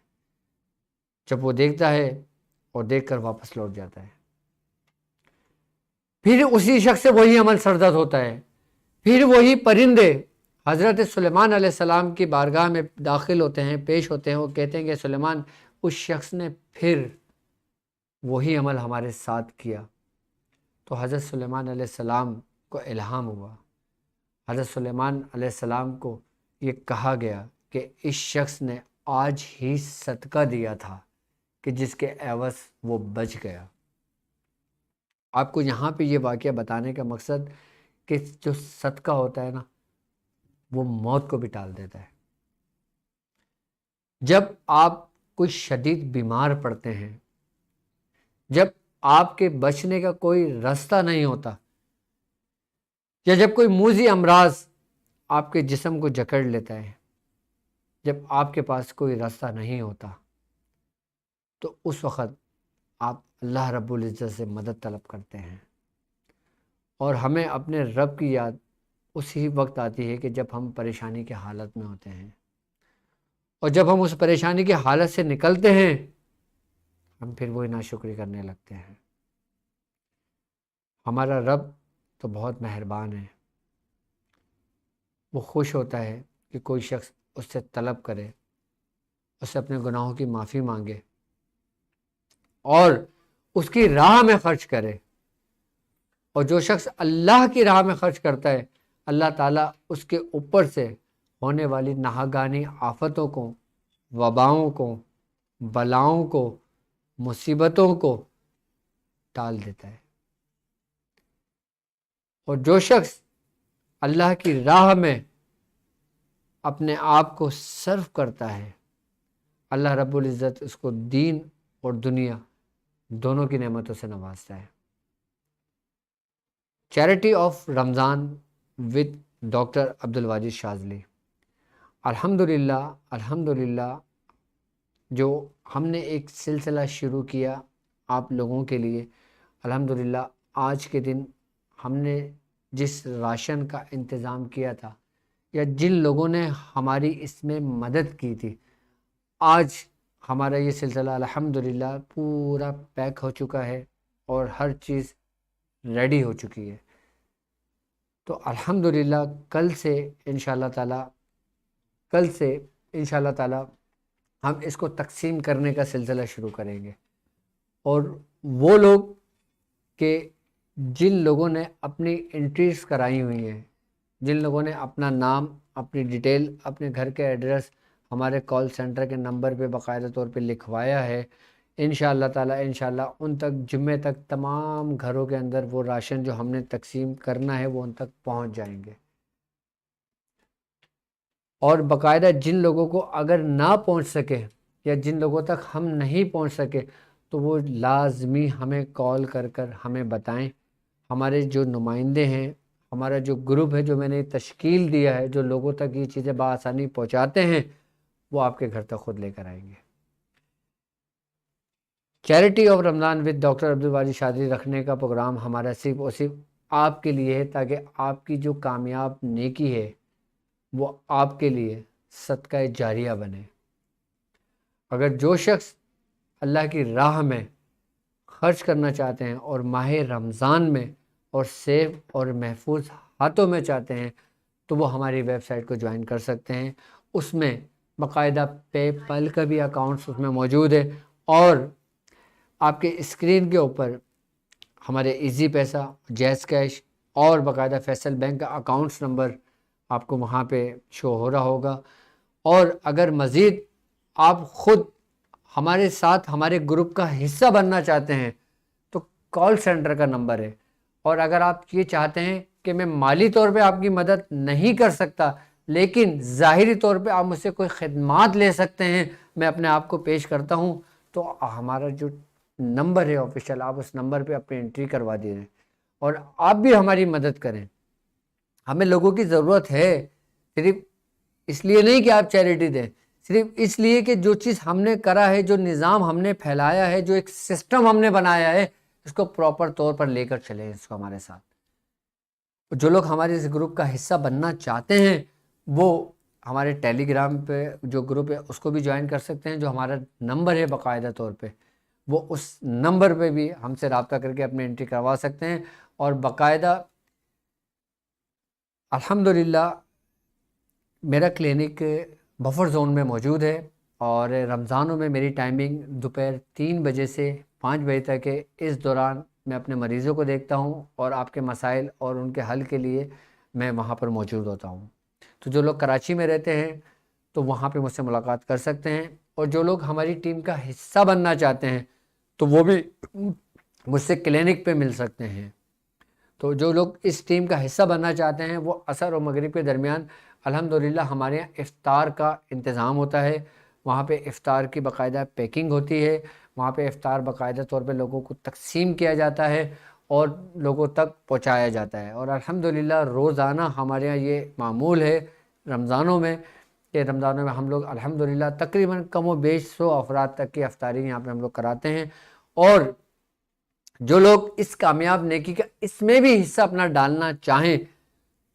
جب وہ دیکھتا ہے اور دیکھ کر واپس لوٹ جاتا ہے, پھر اسی شخص سے وہی عمل سرزد ہوتا ہے. پھر وہی پرندے حضرت سلیمان علیہ السلام کی بارگاہ میں داخل ہوتے ہیں, پیش ہوتے ہیں. وہ کہتے ہیں کہ سلیمان, اس شخص نے پھر وہی عمل ہمارے ساتھ کیا. تو حضرت سلیمان علیہ السلام کو الہام ہوا. حضرت سلیمان علیہ السلام کو یہ کہا گیا کہ اس شخص نے آج ہی صدقہ دیا تھا کہ جس کے عوض وہ بچ گیا. آپ کو یہاں پہ یہ واقعہ بتانے کا مقصد کہ جو صدقہ ہوتا ہے نا وہ موت کو بھی ٹال دیتا ہے. جب آپ کوئی شدید بیمار پڑتے ہیں, جب آپ کے بچنے کا کوئی راستہ نہیں ہوتا, یا جب کوئی موذی امراض آپ کے جسم کو جکڑ لیتا ہے, جب آپ کے پاس کوئی راستہ نہیں ہوتا تو اس وقت آپ اللہ رب العزت سے مدد طلب کرتے ہیں، اور ہمیں اپنے رب کی یاد اسی وقت آتی ہے کہ جب ہم پریشانی کے حالت میں ہوتے ہیں، اور جب ہم اس پریشانی کی حالت سے نکلتے ہیں ہم پھر وہی ناشکری کرنے لگتے ہیں۔ ہمارا رب تو بہت مہربان ہے، وہ خوش ہوتا ہے کہ کوئی شخص اس سے طلب کرے، اس سے اپنے گناہوں کی معافی مانگے اور اس کی راہ میں خرچ کرے، اور جو شخص اللہ کی راہ میں خرچ کرتا ہے اللہ تعالیٰ اس کے اوپر سے ہونے والی ناگہانی آفتوں کو، وباؤں کو، بلاؤں کو، مصیبتوں کو ٹال دیتا ہے۔ اور جو شخص اللہ کی راہ میں اپنے آپ کو صرف کرتا ہے اللہ رب العزت اس کو دین اور دنیا دونوں کی نعمتوں سے نوازتا ہے۔ Charity of Ramzan with doctor Abdul Wajid Shazli. الحمدللہ جو ہم نے ایک سلسلہ شروع کیا آپ لوگوں کے لیے، الحمدللہ آج کے دن ہم نے جس راشن کا انتظام کیا تھا یا جن لوگوں نے ہماری اس میں مدد کی تھی، آج ہمارا یہ سلسلہ الحمدللہ پورا پیک ہو چکا ہے اور ہر چیز ریڈی ہو چکی ہے۔ تو الحمدللہ کل سے انشاءاللہ تعالی ہم اس کو تقسیم کرنے کا سلسلہ شروع کریں گے، اور وہ لوگ کہ جن لوگوں نے اپنی انٹریز کرائی ہوئی ہیں، جن لوگوں نے اپنا نام، اپنی ڈیٹیل، اپنے گھر کے ایڈریس ہمارے کال سینٹر کے نمبر پہ باقاعدہ طور پہ لکھوایا ہے، انشاءاللہ تعالی ان تک جمعے تک تمام گھروں کے اندر وہ راشن جو ہم نے تقسیم کرنا ہے وہ ان تک پہنچ جائیں گے۔ اور باقاعدہ جن لوگوں کو اگر نہ پہنچ سکے یا جن لوگوں تک ہم نہیں پہنچ سکے تو وہ لازمی ہمیں کال کر کر ہمیں بتائیں۔ ہمارے جو نمائندے ہیں، ہمارا جو گروپ ہے جو میں نے تشکیل دیا ہے، جو لوگوں تک یہ چیزیں بآسانی پہنچاتے ہیں، وہ آپ کے گھر تک خود لے کر آئیں گے۔ Charity of Ramzan with doctor Abdul Wajid Shazli رکھنے کا پروگرام ہمارا صرف اور صرف آپ کے لیے ہے، تاکہ آپ کی جو کامیاب نیکی ہے وہ آپ کے لیے صدقہ جاریہ بنے۔ اگر جو شخص اللہ کی راہ میں خرچ کرنا چاہتے ہیں اور ماہ رمضان میں اور سیف اور محفوظ ہاتھوں میں چاہتے ہیں تو وہ ہماری ویب سائٹ کو جوائن کر سکتے ہیں۔ اس میں باقاعدہ پے پل کا بھی اکاؤنٹس اس میں موجود ہے، اور آپ کے اسکرین کے اوپر ہمارے ایزی پیسہ، جیز کیش اور باقاعدہ فیصل بینک کا اکاؤنٹس نمبر آپ کو وہاں پہ شو ہو رہا ہوگا۔ اور اگر مزید آپ خود ہمارے ساتھ ہمارے گروپ کا حصہ بننا چاہتے ہیں تو کال سینٹر کا نمبر ہے، اور اگر آپ یہ چاہتے ہیں کہ میں مالی طور پہ آپ کی مدد نہیں کر سکتا لیکن ظاہری طور پہ آپ مجھ سے کوئی خدمات لے سکتے ہیں، میں اپنے آپ کو پیش کرتا ہوں، تو ہمارا جو نمبر ہے آفیشیل، آپ اس نمبر پہ اپنی انٹری کروا دیجیے اور آپ بھی ہماری مدد کریں۔ ہمیں لوگوں کی ضرورت ہے، صرف اس لیے نہیں کہ آپ چیریٹی دیں، صرف اس لیے کہ جو چیز ہم نے کرا ہے، جو نظام ہم نے پھیلایا ہے، جو ایک سسٹم ہم نے بنایا ہے، اس کو پراپر طور پر لے کر چلیں اس کو ہمارے ساتھ۔ جو لوگ ہمارے اس گروپ کا حصہ بننا چاہتے ہیں وہ ہمارے ٹیلی گرام پہ جو گروپ ہے اس کو بھی جوائن کر سکتے ہیں، جو ہمارا نمبر ہے باقاعدہ طور پہ وہ اس نمبر پہ بھی ہم سے رابطہ کر کے اپنے انٹری کروا سکتے ہیں۔ اور باقاعدہ الحمدللہ میرا کلینک بفر زون میں موجود ہے، اور رمضانوں میں میری ٹائمنگ دوپہر 3 بجے سے 5 بجے تک ہے۔ اس دوران میں اپنے مریضوں کو دیکھتا ہوں اور آپ کے مسائل اور ان کے حل کے لیے میں وہاں پر موجود ہوتا ہوں۔ تو جو لوگ کراچی میں رہتے ہیں تو وہاں پہ مجھ سے ملاقات کر سکتے ہیں، اور جو لوگ ہماری ٹیم کا حصہ بننا چاہتے ہیں تو وہ بھی مجھ سے کلینک پہ مل سکتے ہیں۔ تو جو لوگ اس ٹیم کا حصہ بننا چاہتے ہیں وہ عصر اور مغرب کے درمیان الحمدللہ ہمارے یہاں افطار کا انتظام ہوتا ہے، وہاں پہ افطار کی باقاعدہ پیکنگ ہوتی ہے، وہاں پہ افطار باقاعدہ طور پہ لوگوں کو تقسیم کیا جاتا ہے اور لوگوں تک پہنچایا جاتا ہے۔ اور الحمدللہ روزانہ ہمارے یہاں یہ معمول ہے رمضانوں میں کہ رمضانوں میں ہم لوگ الحمدللہ تقریباً کم و بیش 100 افراد تک کی افطاری یہاں پہ ہم لوگ کراتے ہیں، اور جو لوگ اس کامیاب نیکی کا اس میں بھی حصہ اپنا ڈالنا چاہیں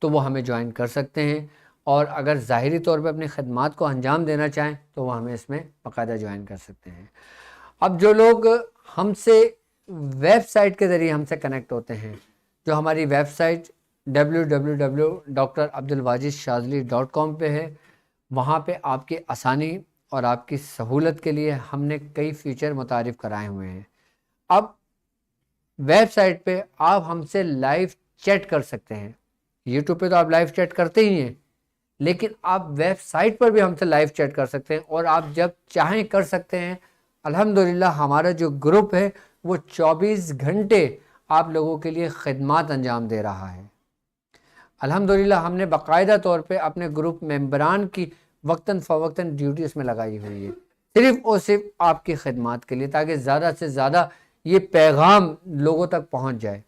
تو وہ ہمیں جوائن کر سکتے ہیں، اور اگر ظاہری طور پہ اپنی خدمات کو انجام دینا چاہیں تو وہ ہمیں اس میں باقاعدہ جوائن کر سکتے ہیں۔ اب جو لوگ ہم سے ویب سائٹ کے ذریعے ہم سے کنیکٹ ہوتے ہیں، جو ہماری ویب سائٹ www.drabdulwajidshazali.com پہ ہے، وہاں پہ آپ کی آسانی اور آپ کی سہولت کے لیے ہم نے کئی فیچر متعارف کرائے ہوئے ہیں۔ اب ویب سائٹ پہ آپ ہم سے لائیو چیٹ کر سکتے ہیں، یوٹیوب پہ تو آپ لائیو چیٹ کرتے ہی ہیں، لیکن آپ ویب سائٹ پر بھی ہم سے لائیو چیٹ کر سکتے ہیں، اور آپ جب چاہیں کر سکتے ہیں۔ الحمدللہ ہمارا جو گروپ ہے وہ 24 گھنٹے آپ لوگوں کے لیے خدمات انجام دے رہا ہے۔ الحمدللہ ہم نے باقاعدہ طور پہ اپنے گروپ ممبران کی وقتاً فوقتاً ڈیوٹی اس میں لگائی ہوئی ہے، صرف اور صرف آپ کی خدمات کے لیے، تاکہ زیادہ سے زیادہ یہ پیغام لوگوں تک پہنچ جائے۔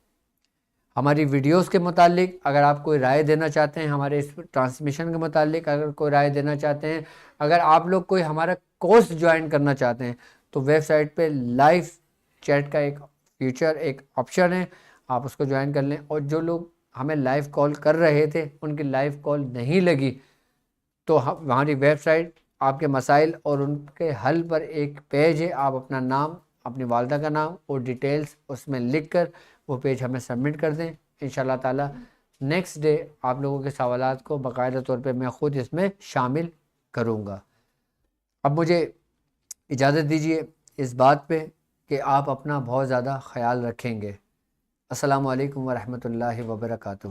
ہماری ویڈیوز کے متعلق اگر آپ کوئی رائے دینا چاہتے ہیں، ہمارے اس ٹرانسمیشن کے متعلق اگر کوئی رائے دینا چاہتے ہیں، اگر آپ لوگ کوئی ہمارا کورس جوائن کرنا چاہتے ہیں، تو ویب سائٹ پہ لائیو چیٹ کا ایک فیچر، ایک آپشن ہے، آپ اس کو جوائن کر لیں۔ اور جو لوگ ہمیں لائیو کال کر رہے تھے ان کی لائیو کال نہیں لگی، تو ہماری ویب سائٹ آپ کے مسائل اور ان کے حل پر ایک پیج ہے، آپ اپنا نام، اپنی والدہ کا نام اور ڈیٹیلز اس میں لکھ کر وہ پیج ہمیں سبمٹ کر دیں۔ انشاءاللہ تعالی نیکسٹ ڈے آپ لوگوں کے سوالات کو باقاعدہ طور پہ میں خود اس میں شامل کروں گا۔ اب مجھے اجازت دیجیے اس بات پہ کہ آپ اپنا بہت زیادہ خیال رکھیں گے۔ السلام علیکم ورحمۃ اللہ وبرکاتہ۔